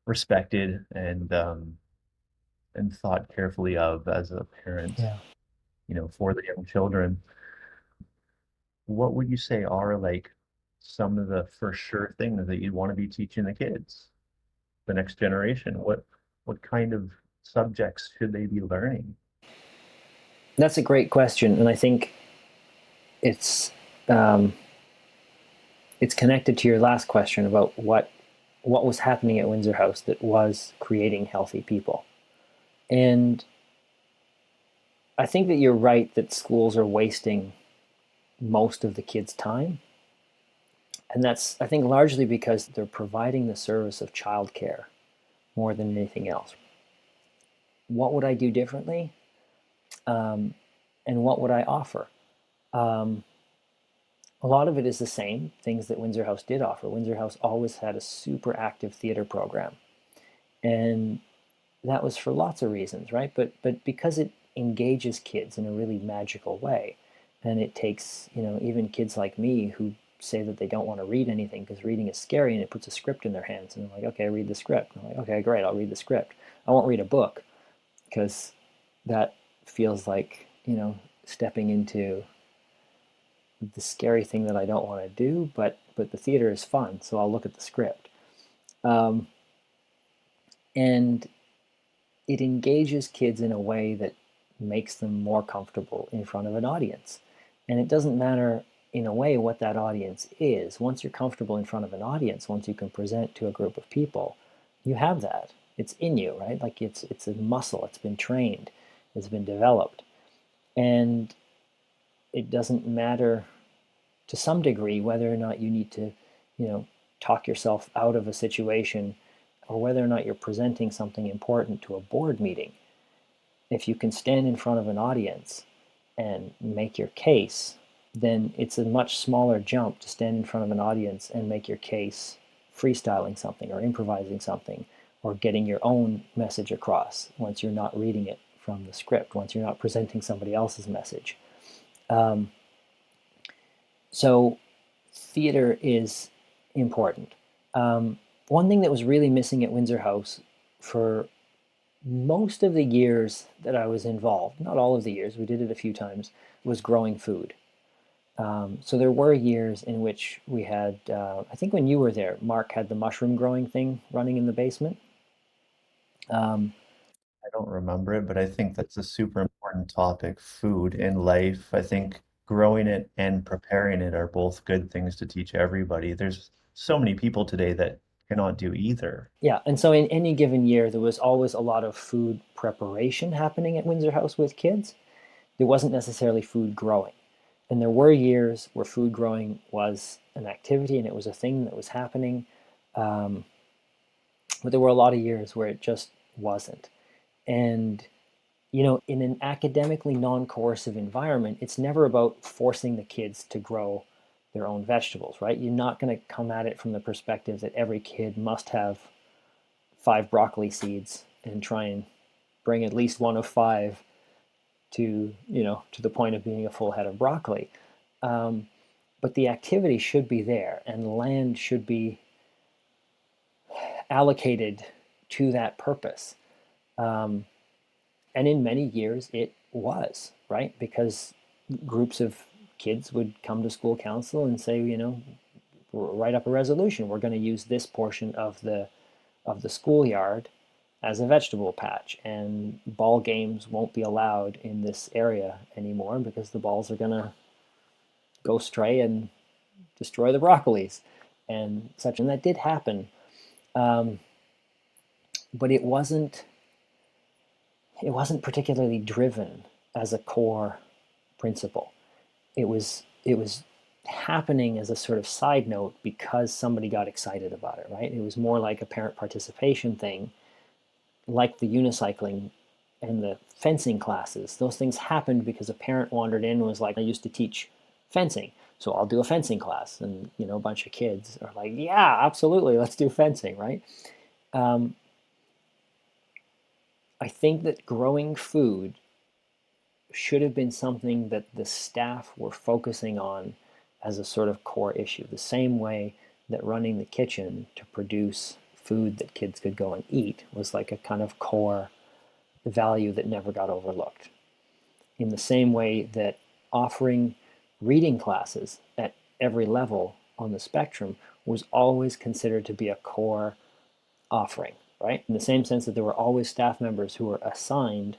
respected and thought carefully of as a parent, yeah. for the young children. What would you say are like some of the for sure things that you'd want to be teaching the kids, the next generation? What kind of subjects should they be learning? That's a great question, and I think it's um, it's connected to your last question about what was happening at Windsor House that was creating healthy people. And I think that you're right that schools are wasting most of the kids' time. And that's, I think, largely because they're providing the service of childcare more than anything else. What would I do differently? Um, and what would I offer? Um, a lot of it is the same things that Windsor House did offer. Windsor House always had a super active theater program. And that was for lots of reasons, right? But because it engages kids in a really magical way, and it takes even kids like me who say that they don't want to read anything because reading is scary, and it puts a script in their hands, and I'm like, okay, read the script. And I'm like, okay, great, I'll read the script. I won't read a book because that feels like stepping into the scary thing that I don't want to do. But the theater is fun, so I'll look at the script. Um, and it engages kids in a way that makes them more comfortable in front of an audience. And it doesn't matter, in a way, what that audience is. Once you're comfortable in front of an audience, once you can present to a group of people, you have that. It's in you, right? Like it's a muscle. It's been trained. It's been developed. And it doesn't matter to some degree whether or not you need to, talk yourself out of a situation or whether or not you're presenting something important to a board meeting. If you can stand in front of an audience and make your case, then it's a much smaller jump to stand in front of an audience and make your case freestyling something or improvising something or getting your own message across once you're not reading it from the script, once you're not presenting somebody else's message. Um, so theater is important. One thing that was really missing at Windsor House for most of the years that I was involved, not all of the years, we did it a few times, was growing food. So there were years in which we had, I think when you were there, Mark had the mushroom growing thing running in the basement. Um, I don't remember it, but I think that's a super important topic. Food in life. I think growing it and preparing it are both good things to teach everybody. There's so many people today that cannot do either. yeah, and so in any given year, there was always a lot of food preparation happening at Windsor House with kids. There wasn't necessarily food growing. And there were years where food growing was an activity and it was a thing that was happening. Um, but there were a lot of years where it just wasn't. And, in an academically non coercive environment, it's never about forcing the kids to grow their own vegetables, right? You're not going to come at it from the perspective that every kid must have 5 broccoli seeds and try and bring at least one of 5 to the point of being a full head of broccoli. Um, but the activity should be there and land should be allocated to that purpose. Um, and in many years it was, right? Because groups of kids would come to school council and say, write up a resolution. We're going to use this portion of the schoolyard as a vegetable patch, and ball games won't be allowed in this area anymore because the balls are going to go stray and destroy the broccolis and such. And that did happen, um, but it wasn't particularly driven as a core principle. It was happening as a sort of side note because somebody got excited about it, right? It was more like a parent participation thing, like the unicycling and the fencing classes. Those things happened because a parent wandered in and was like, I used to teach fencing, so I'll do a fencing class. And, a bunch of kids are like, yeah, absolutely, let's do fencing, right? Um, I think that growing food should have been something that the staff were focusing on as a sort of core issue, the same way that running the kitchen to produce food that kids could go and eat was like a kind of core value that never got overlooked. In the same way that offering reading classes at every level on the spectrum was always considered to be a core offering, right? In the same sense that there were always staff members who were assigned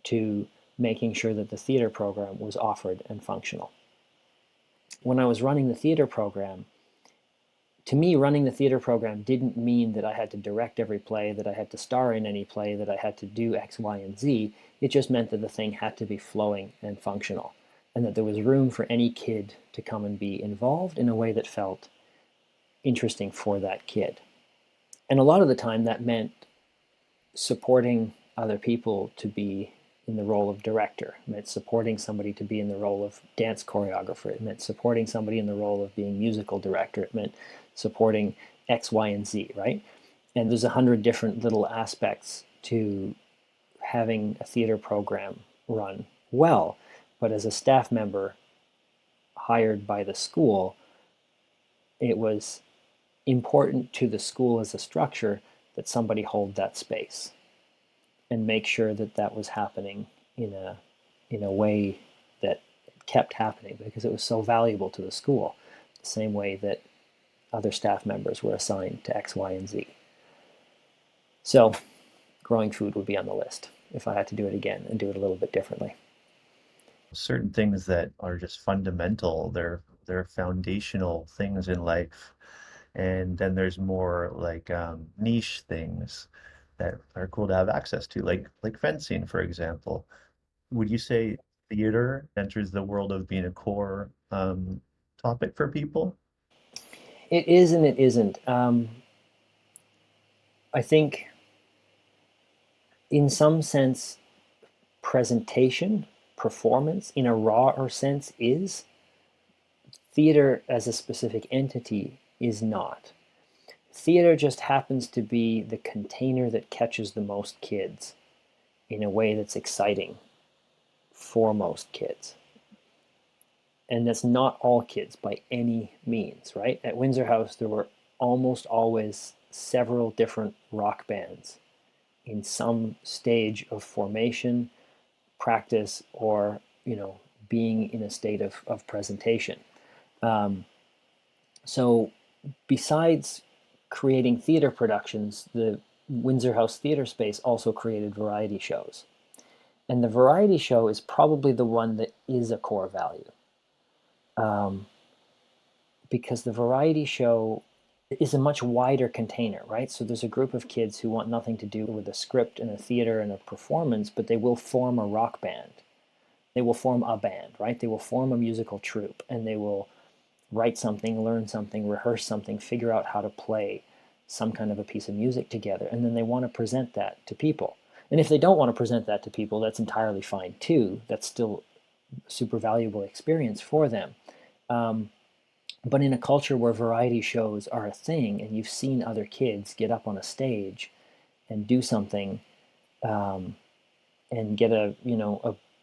to making sure that the theater program was offered and functional. When I was running the theater program, to me, running the theater program didn't mean that I had to direct every play, that I had to star in any play, that I had to do X, Y, and Z. It just meant that the thing had to be flowing and functional, and that there was room for any kid to come and be involved in a way that felt interesting for that kid. And a lot of the time that meant supporting other people to be in the role of director. It meant supporting somebody to be in the role of dance choreographer. It meant supporting somebody in the role of being musical director. It meant supporting X, Y, and Z, right? And there's 100 different little aspects to having a theater program run well. But as a staff member hired by the school, it was important to the school as a structure that somebody hold that space and make sure that that was happening in a way that kept happening because it was so valuable to the school, the same way that other staff members were assigned to X, Y, and Z. So growing food would be on the list if I had to do it again and do it a little bit differently. Certain things that are just fundamental, they're foundational things in life. And then there's more like niche things that are cool to have access to, like fencing, for example. Would you say theater enters the world of being a core topic for people? It is and it isn't. I think, in some sense, presentation, performance, in a rawer sense, is. Theater as a specific entity is not. Theater just happens to be the container that catches the most kids in a way that's exciting for most kids. And that's not all kids by any means, right? At Windsor House, there were almost always several different rock bands in some stage of formation, practice, or, being in a state of presentation. Um, so besides creating theater productions, the Windsor House Theater Space also created variety shows. And the variety show is probably the one that is a core value. Um, because the variety show is a much wider container, right? So there's a group of kids who want nothing to do with a script and a theater and a performance, but they will form a rock band. They will form a band, right? They will form a musical troupe, and they will write something, learn something, rehearse something, figure out how to play some kind of a piece of music together, and then they want to present that to people. And if they don't want to present that to people, that's entirely fine too. That's still a super valuable experience for them. Um, but in a culture where variety shows are a thing, and you've seen other kids get up on a stage and do something, um, and get a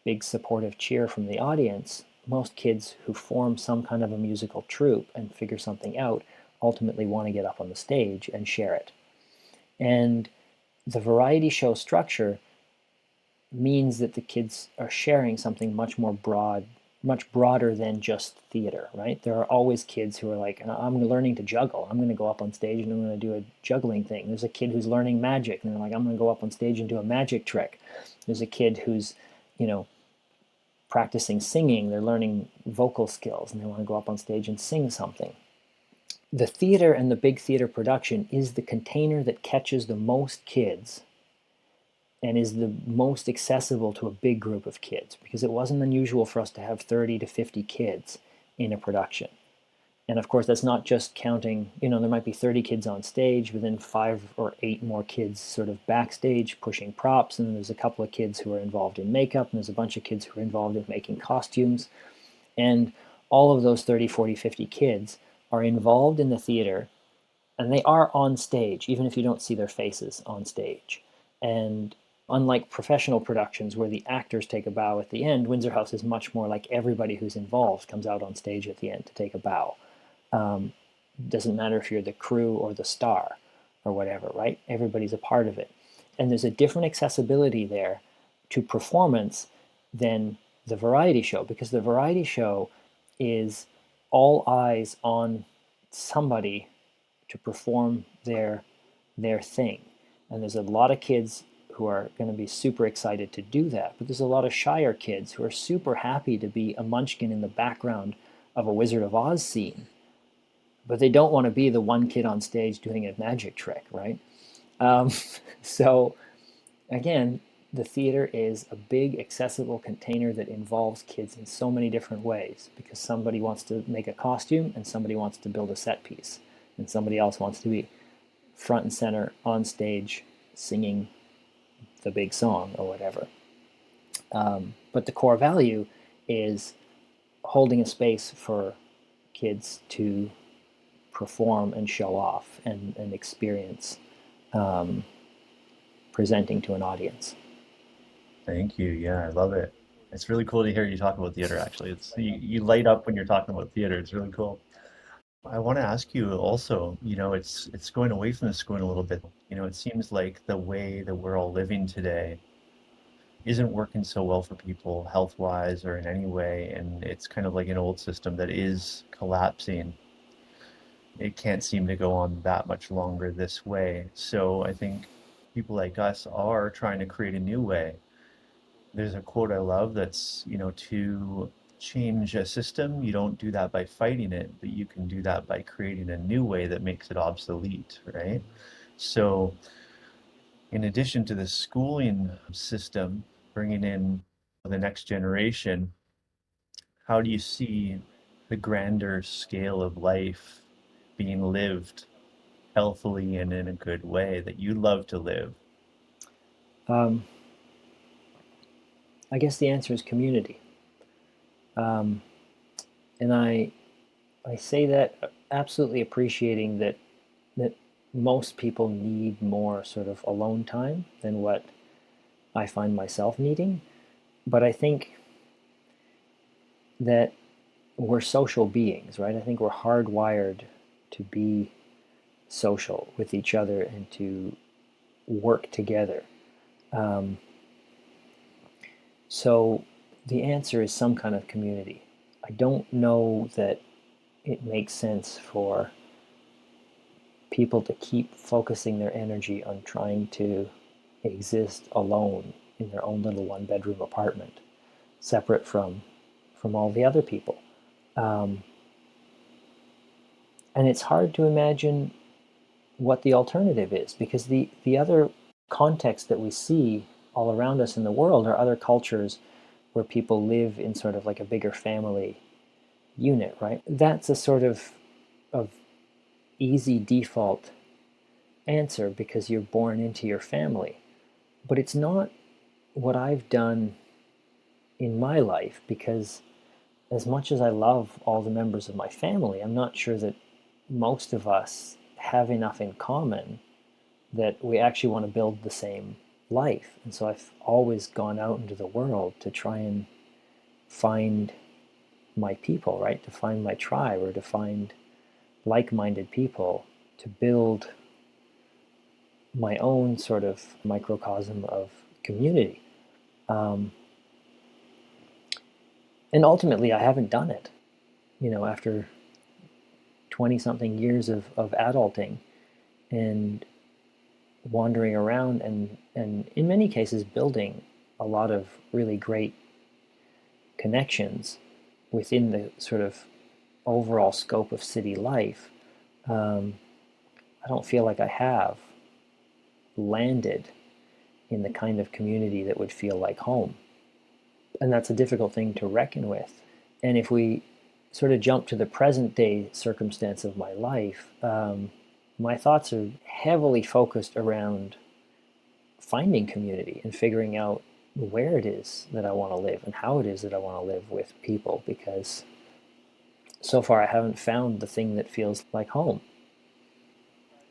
big supportive cheer from the audience, most kids who form some kind of a musical troupe and figure something out ultimately want to get up on the stage and share it. And the variety show structure means that the kids are sharing something much broader than just theater, right? There are always kids who are like, I'm learning to juggle. I'm going to go up on stage and I'm going to do a juggling thing. There's a kid who's learning magic and they're like, I'm going to go up on stage and do a magic trick. There's a kid who's, you know, practicing singing. They're learning vocal skills and they want to go up on stage and sing something. The theater and the big theater production is the container that catches the most kids and is the most accessible to a big group of kids, because it wasn't unusual for us to have 30 to 50 kids in a production. And of course, that's not just counting, there might be 30 kids on stage, but then 5 or 8 more kids sort of backstage pushing props. And then there's a couple of kids who are involved in makeup, and there's a bunch of kids who are involved in making costumes. And all of those 30, 40, 50 kids are involved in the theater, and they are on stage, even if you don't see their faces on stage. And unlike professional productions where the actors take a bow at the end, Windsor House is much more like everybody who's involved comes out on stage at the end to take a bow. Um, doesn't matter if you're the crew or the star or whatever, right? Everybody's a part of it. And there's a different accessibility there to performance than the variety show, because the variety show is all eyes on somebody to perform their thing. And there's a lot of kids who are going to be super excited to do that, but there's a lot of shyer kids who are super happy to be a munchkin in the background of a Wizard of Oz scene, but they don't want to be the one kid on stage doing a magic trick, right? Um, so again, the theater is a big accessible container that involves kids in so many different ways, because somebody wants to make a costume and somebody wants to build a set piece and somebody else wants to be front and center on stage singing the big song or whatever. But the core value is holding a space for kids to perform and show off and experience, um, presenting to an audience. Thank you. Yeah, I love it. It's really cool to hear you talk about theater, actually. You light up when you're talking about theater. It's really cool. I want to ask you also, it's going away from the school a little bit. It seems like the way that we're all living today isn't working so well for people health-wise or in any way, and it's kind of like an old system that is collapsing. It can't seem to go on that much longer this way. So I think people like us are trying to create a new way. There's a quote I love that's, to change a system, you don't do that by fighting it, but you can do that by creating a new way that makes it obsolete, right? So, in addition to the schooling system, bringing in the next generation, how do you see the grander scale of life being lived healthily and in a good way that you love to live? Um, I guess the answer is community. Um, and I say that absolutely appreciating that most people need more sort of alone time than what I find myself needing. But I think that we're social beings, right? I think we're hardwired to be social with each other and to work together. Um, so the answer is some kind of community. I don't know that it makes sense for people to keep focusing their energy on trying to exist alone in their own little one bedroom apartment, separate from all the other people. Um, and it's hard to imagine what the alternative is, because the other context that we see all around us in the world are other cultures where people live in sort of like a bigger family unit, right? That's a sort of easy default answer because you're born into your family. But it's not what I've done in my life, because as much as I love all the members of my family, I'm not sure that most of us have enough in common that we actually want to build the same life. And so I've always gone out into the world to try and find my people, right? To find my tribe, or to find like minded people to build my own sort of microcosm of community. Um, and ultimately, I haven't done it. After 20 something years of adulting and wandering around, and in many cases building a lot of really great connections within the sort of overall scope of city life, um, I don't feel like I have landed in the kind of community that would feel like home. And that's a difficult thing to reckon with. And if we sort of jump to the present day circumstance of my life, my thoughts are heavily focused around finding community and figuring out where it is that I want to live and how it is that I want to live with people, because so far I haven't found the thing that feels like home.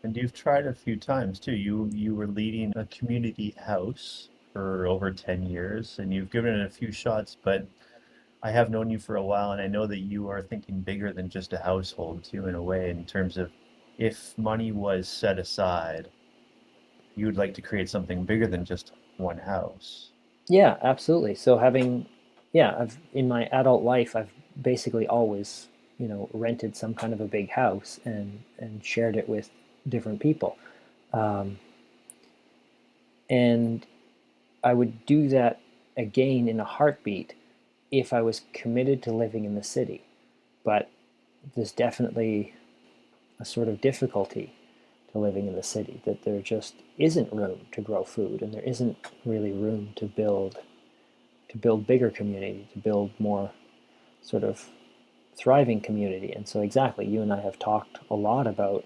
And you've tried a few times too. You were leading a community house for over 10 years and you've given it a few shots, but I have known you for a while and I know that you are thinking bigger than just a household too, in a way, in terms of if money was set aside, you would like to create something bigger than just one house. Yeah, absolutely. So yeah, I've in my adult life, I've basically always, rented some kind of a big house and shared it with different people. Um, and I would do that again in a heartbeat if I was committed to living in the city. But there's definitely a sort of difficulty to living in the city, that there just isn't room to grow food, and there isn't really room to build bigger community, to build more sort of thriving community. And so exactly, you and I have talked a lot about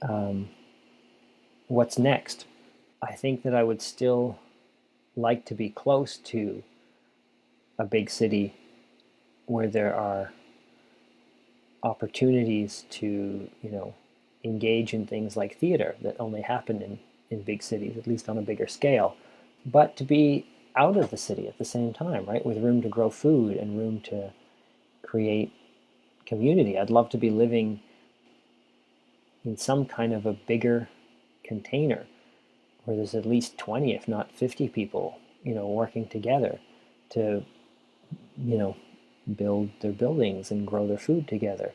um, what's next. I think that I would still like to be close to a big city where there are opportunities to, engage in things like theater that only happen in big cities, at least on a bigger scale, but to be out of the city at the same time, right? With room to grow food and room to create community. I'd love to be living in some kind of a bigger container where there's at least 20, if not 50 people, working together to, you know, build their buildings and grow their food together.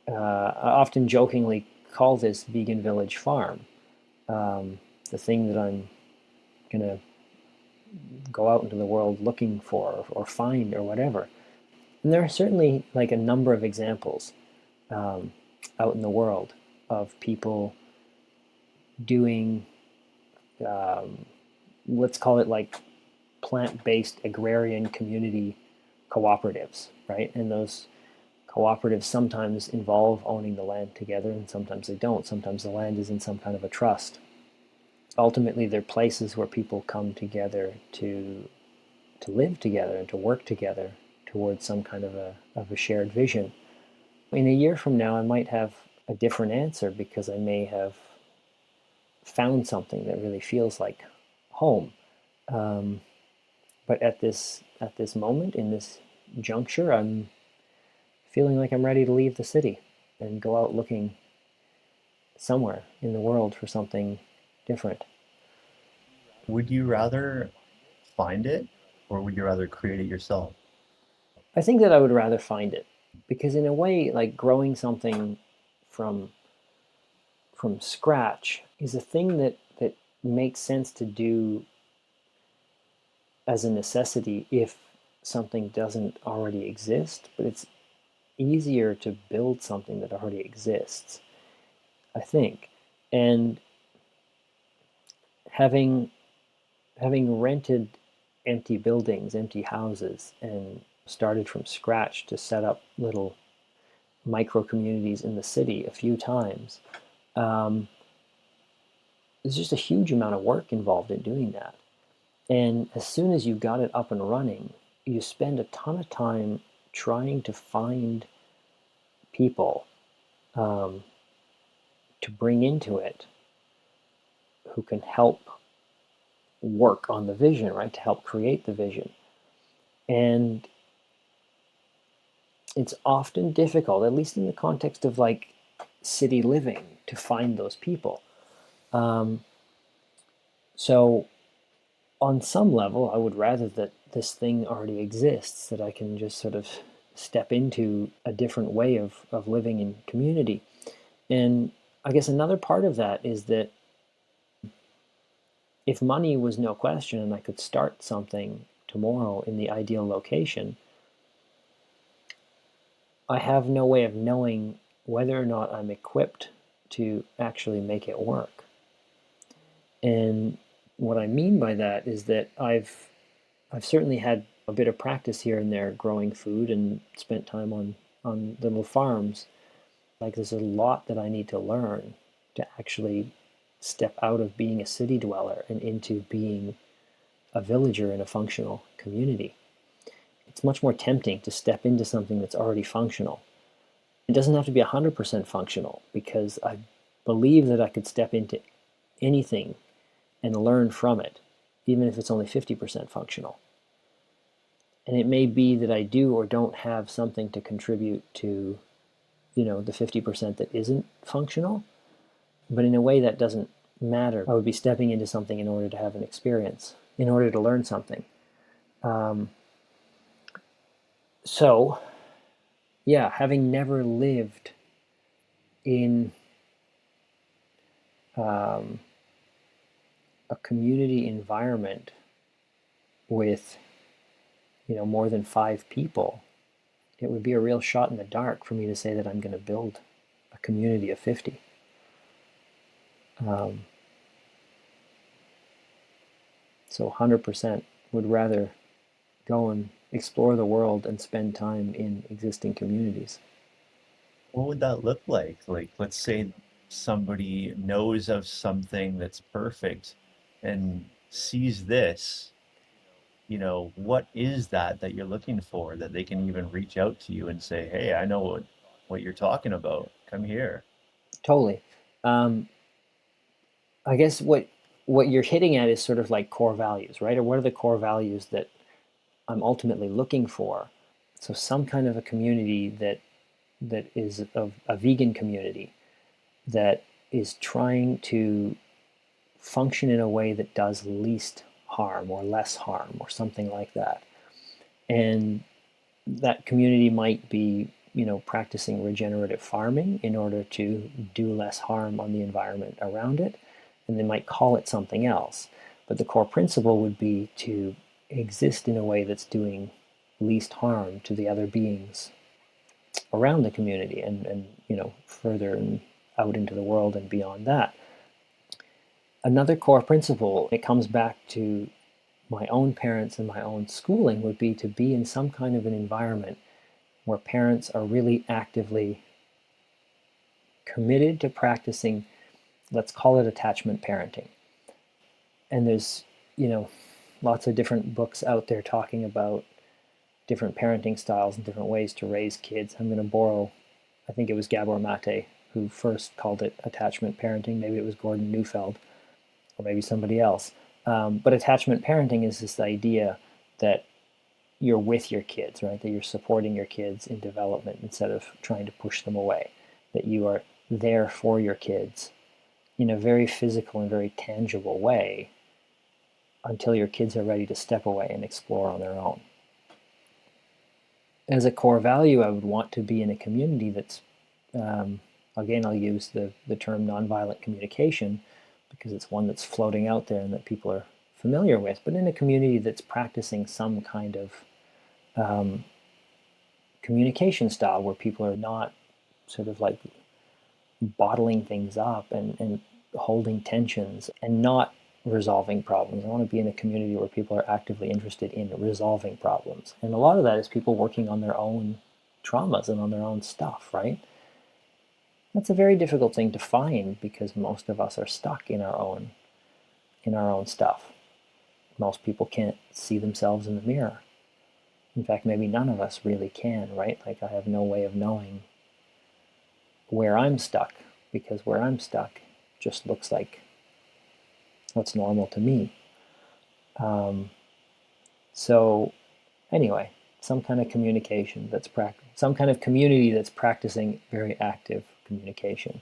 I often jokingly call this Vegan Village Farm. The thing that I'm going to go out into the world looking for or find or whatever. And there are certainly like a number of examples um, out in the world of people doing, um, let's call it like plant-based agrarian community cooperatives, right? And those cooperatives sometimes involve owning the land together, and sometimes they don't. Sometimes the land is in some kind of a trust. Ultimately, they're places where people come together to live together and to work together towards some kind of a shared vision. In a year from now, I might have a different answer, because I may have found something that really feels like home. Um, but at this moment, in this juncture, I'm feeling like I'm ready to leave the city and go out looking somewhere in the world for something different. Would you rather find it or would you rather create it yourself? I think that I would rather find it because in a way, like growing something from scratch is a thing that makes sense to do as a necessity if something doesn't already exist, but it's easier to build something that already exists, I think. And having rented empty buildings, empty houses, and started from scratch to set up little micro communities in the city a few times, um, there's just a huge amount of work involved in doing that. And as soon as you got it up and running, you spend a ton of time trying to find people um, to bring into it who can help work on the vision, right? To help create the vision. And it's often difficult, at least in the context of like city living, to find those people. Um, so, on some level, I would rather that this thing already exists, that I can just sort of step into a different way of living in community. And I guess another part of that is that if money was no question and I could start something tomorrow in the ideal location, I have no way of knowing whether or not I'm equipped to actually make it work. And what I mean by that is that I've certainly had a bit of practice here and there growing food and spent time on little farms. Like there's a lot that I need to learn to actually step out of being a city dweller and into being a villager in a functional community. It's much more tempting to step into something that's already functional. It doesn't have to be 100% functional because I believe that I could step into anything and learn from it, even if it's only 50% functional. And it may be that I do or don't have something to contribute to, the 50% that isn't functional, but in a way that doesn't matter. I would be stepping into something in order to have an experience, in order to learn something. Um, so, yeah, having never lived in um, a community environment with, more than 5 people, it would be a real shot in the dark for me to say that I'm going to build a community of 50. Um, so 100% would rather go and explore the world and spend time in existing communities. What would that look like? Like, let's say somebody knows of something that's perfect and sees this, what is that you're looking for that they can even reach out to you and say, "Hey, I know what you're talking about. Come here." Totally. Um, I guess what you're hitting at is sort of like core values, right? Or what are the core values that I'm ultimately looking for? So some kind of a community that is a vegan community that is trying to function in a way that does least harm or less harm or something like that. And that community might be, practicing regenerative farming in order to do less harm on the environment around it. And they might call it something else. But the core principle would be to exist in a way that's doing least harm to the other beings around the community and further and out into the world and beyond that. Another core principle, it comes back to my own parents and my own schooling, would be to be in some kind of an environment where parents are really actively committed to practicing, let's call it attachment parenting. And there's, you know, lots of different books out there talking about different parenting styles and different ways to raise kids. I'm going to borrow, I think it was Gabor Mate who first called it attachment parenting. Maybe it was Gordon Neufeld or maybe somebody else. But attachment parenting is this idea that you're with your kids, right? That you're supporting your kids in development instead of trying to push them away. That you are there for your kids in a very physical and very tangible way until your kids are ready to step away and explore on their own. As a core value, I would want to be in a community that's, again, I'll use the term nonviolent communication because it's one that's floating out there and that people are familiar with, but in a community that's practicing some kind of communication style where people are not sort of like bottling things up and holding tensions and not resolving problems. I want to be in a community where people are actively interested in resolving problems. And a lot of that is people working on their own traumas and on their own stuff, right? That's a very difficult thing to find because most of us are stuck in our own stuff. Most people can't see themselves in the mirror. In fact, maybe none of us really can, right? Like I have no way of knowing where I'm stuck because where I'm stuck just looks like what's normal to me. Um, so anyway, some kind of communication some kind of community that's practicing very active communication.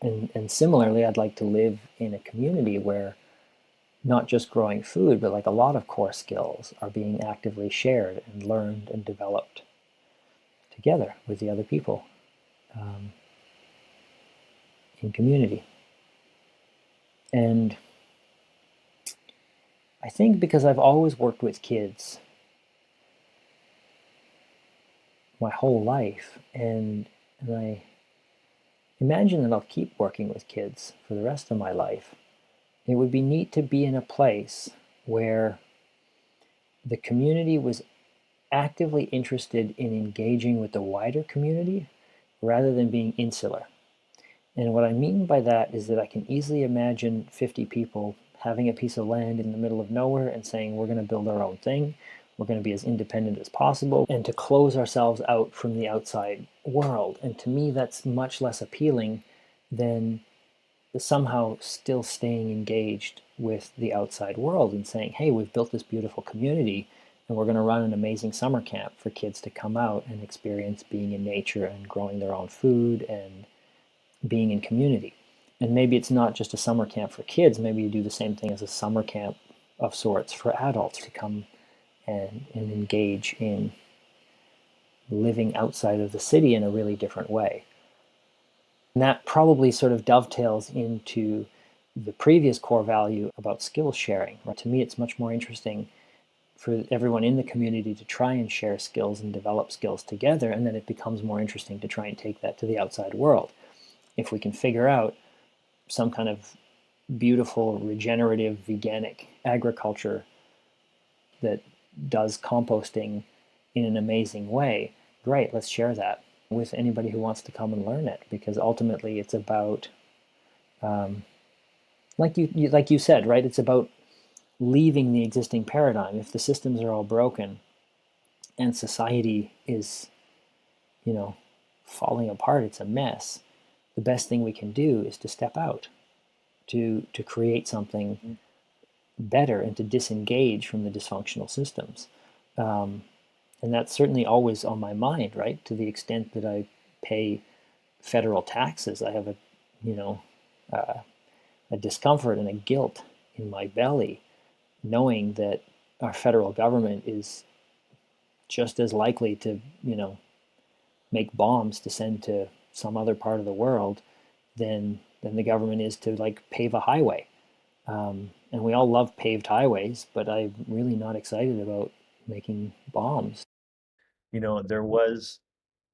And similarly, I'd like to live in a community where not just growing food, but like a lot of core skills are being actively shared and learned and developed together with the other people um, in community. And I think because I've always worked with kids my whole life, and I imagine that I'll keep working with kids for the rest of my life, it would be neat to be in a place where the community was actively interested in engaging with the wider community rather than being insular. And what I mean by that is that I can easily imagine 50 people having a piece of land in the middle of nowhere and saying, we're going to build our own thing. We're going to be as independent as possible and to close ourselves out from the outside world. And to me, that's much less appealing than somehow still staying engaged with the outside world and saying, hey, we've built this beautiful community and we're going to run an amazing summer camp for kids to come out and experience being in nature and growing their own food and being in community. And maybe it's not just a summer camp for kids, maybe you do the same thing as a summer camp of sorts for adults to come and engage in living outside of the city in a really different way. And that probably sort of dovetails into the previous core value about skills sharing. Right? To me, it's much more interesting for everyone in the community to try and share skills and develop skills together, and then it becomes more interesting to try and take that to the outside world. If we can figure out some kind of beautiful regenerative veganic agriculture that does composting in an amazing way, great, let's share that with anybody who wants to come and learn it, because ultimately it's about um, like you said, right, it's about leaving the existing paradigm. If the systems are all broken and society is, you know, falling apart, it's a mess, the best thing we can do is to step out, to create something better and to disengage from the dysfunctional systems. Um, and that's certainly always on my mind, right? To the extent that I pay federal taxes, I have you know, uh, a discomfort and a guilt in my belly, knowing that our federal government is just as likely to, make bombs to send to some other part of the world than the government is to like pave a highway. And we all love paved highways, but I'm really not excited about making bombs. There was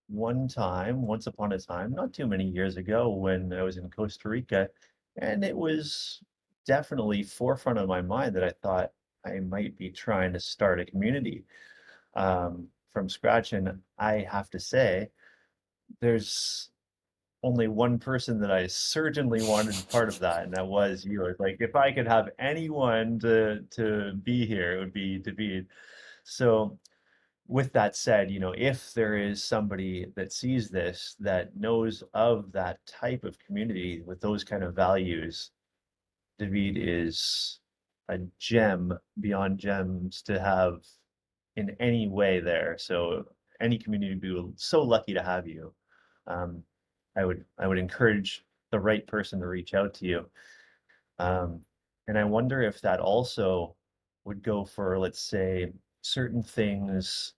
one time, once upon a time, not too many years ago, when I was in Costa Rica, and it was definitely forefront of my mind that I thought I might be trying to start a community from scratch. And I have to say, there's only one person that I certainly wanted part of that, and that was you. It's like if I could have anyone to be here, it would be David. So with that said, if there is somebody that sees this that knows of that type of community with those kind of values, David is a gem beyond gems to have in any way there. So any community would be so lucky to have you. Um, I would encourage the right person to reach out to you. Um, and I wonder if that also would go for, let's say, certain things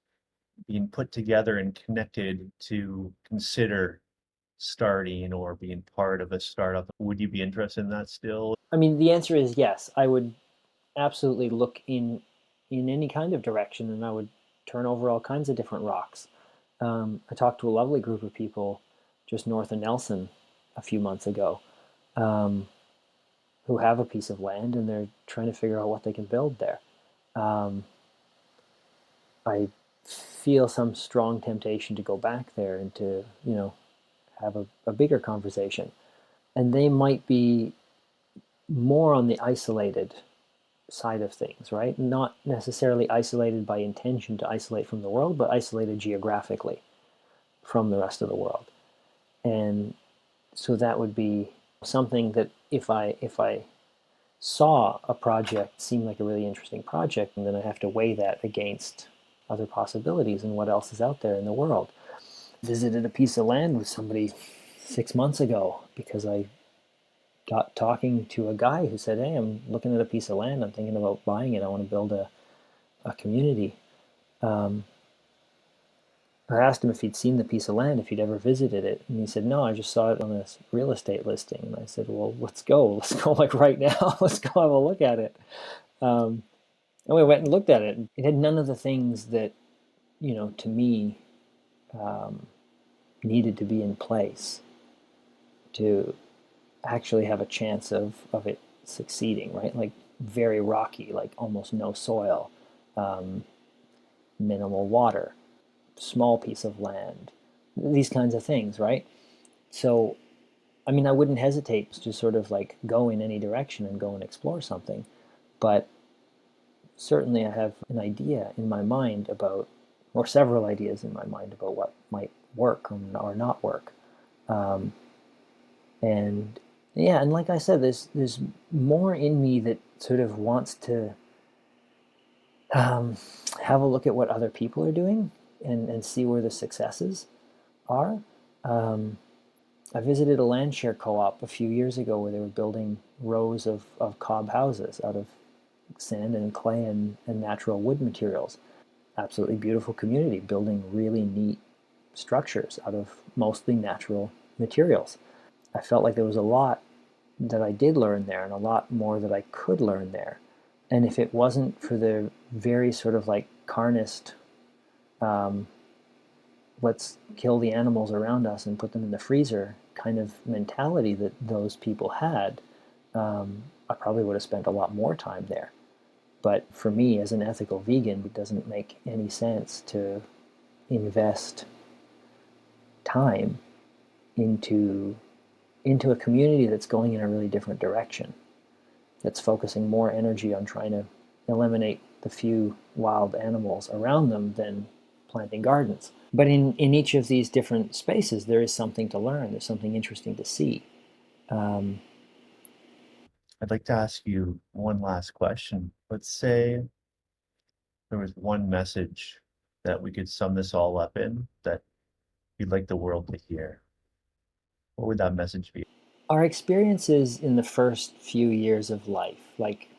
being put together and connected to consider starting or being part of a startup. Would you be interested in that still? I mean, the answer is yes. I would absolutely look in any kind of direction, and I would turn over all kinds of different rocks. I talked to a lovely group of people just north of Nelson a few months ago, um, who have a piece of land and they're trying to figure out what they can build there. Um, I feel some strong temptation to go back there and to, have a bigger conversation. And they might be more on the isolated side of things, right? Not necessarily isolated by intention to isolate from the world, but isolated geographically from the rest of the world. And so that would be something that if I saw a project seem like a really interesting project, and then I have to weigh that against other possibilities and what else is out there in the world. Visited a piece of land with somebody 6 months ago because I got talking to a guy who said, "Hey, I'm looking at a piece of land. I'm thinking about buying it. I want to build a community." Um, I asked him if he'd seen the piece of land, if he'd ever visited it, and he said, "No, I just saw it on this real estate listing." And I said, "Well, let's go. Let's go like right now. Let's go have a look at it." Um, and we went and looked at it. It had none of the things that, to me, um, needed to be in place to actually have a chance of it succeeding, right? Like very rocky, like almost no soil, um, minimal water, small piece of land, these kinds of things, right? So, I mean, I wouldn't hesitate to sort of like go in any direction and go and explore something, but certainly I have an idea in my mind about, or several ideas in my mind about what might work or not work. Um, and yeah, and like I said, there's more in me that sort of wants to um, have a look at what other people are doing and see where the successes are. Um, I visited a land share co-op a few years ago where they were building rows of cob houses out of sand and clay and natural wood materials. Absolutely beautiful community building really neat structures out of mostly natural materials. I felt like there was a lot that I did learn there and a lot more that I could learn there. And if it wasn't for the very sort of like carnist, um, let's kill the animals around us and put them in the freezer kind of mentality that those people had, I probably would have spent a lot more time there. But for me, as an ethical vegan, it doesn't make any sense to invest time into into a community that's going in a really different direction, that's focusing more energy on trying to eliminate the few wild animals around them than planting gardens. But in each of these different spaces, there is something to learn. There's something interesting to see. Um, I'd like to ask you one last question. Let's say there was one message that we could sum this all up in that you'd like the world to hear. What would that message be? our experiences in the first few years of life, like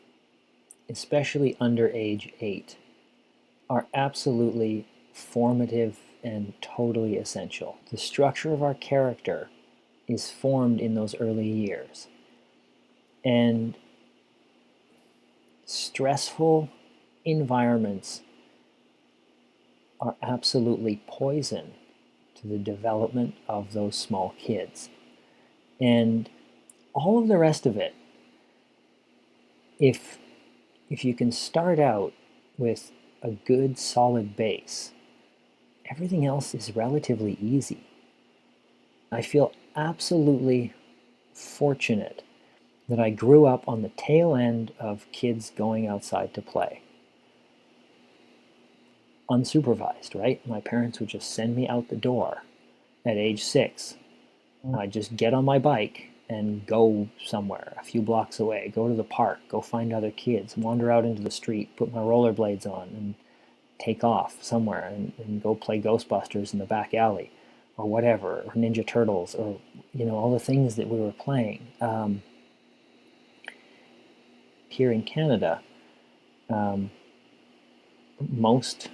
especially under age 8, are absolutely formative and totally essential. The structure of our character is formed in those early years. And stressful environments are absolutely poison to the development of those small kids. And all of the rest of it, if if you can start out with a good solid base, everything else is relatively easy. I feel absolutely fortunate that I grew up on the tail end of kids going outside to play. Unsupervised, right? My parents would just send me out the door at age 6. I'd just get on my bike and go somewhere a few blocks away, go to the park, go find other kids, wander out into the street, put my rollerblades on, and take off somewhere and go play Ghostbusters in the back alley or whatever, or Ninja Turtles, or all the things that we were playing. Here in Canada, um, most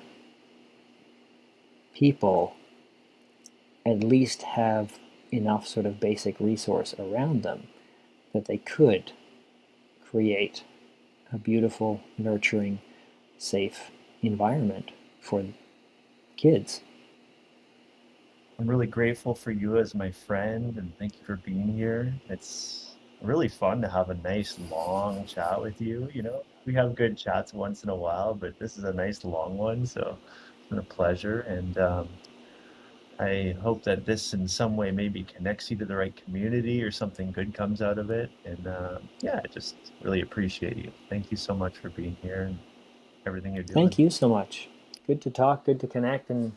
people at least have enough sort of basic resource around them that they could create a beautiful, nurturing, safe environment for kids. I'm really grateful for you as my friend, and thank you for being here. It's really fun to have a nice long chat with you. We have good chats once in a while, but this is a nice long one, so it's been a pleasure. And I hope that this in some way maybe connects you to the right community or something good comes out of it. And yeah, I just really appreciate you. Thank you so much for being here and everything you're doing. Thank you so much. Good to talk, good to connect, and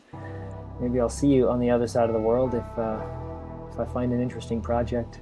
maybe I'll see you on the other side of the world if I find an interesting project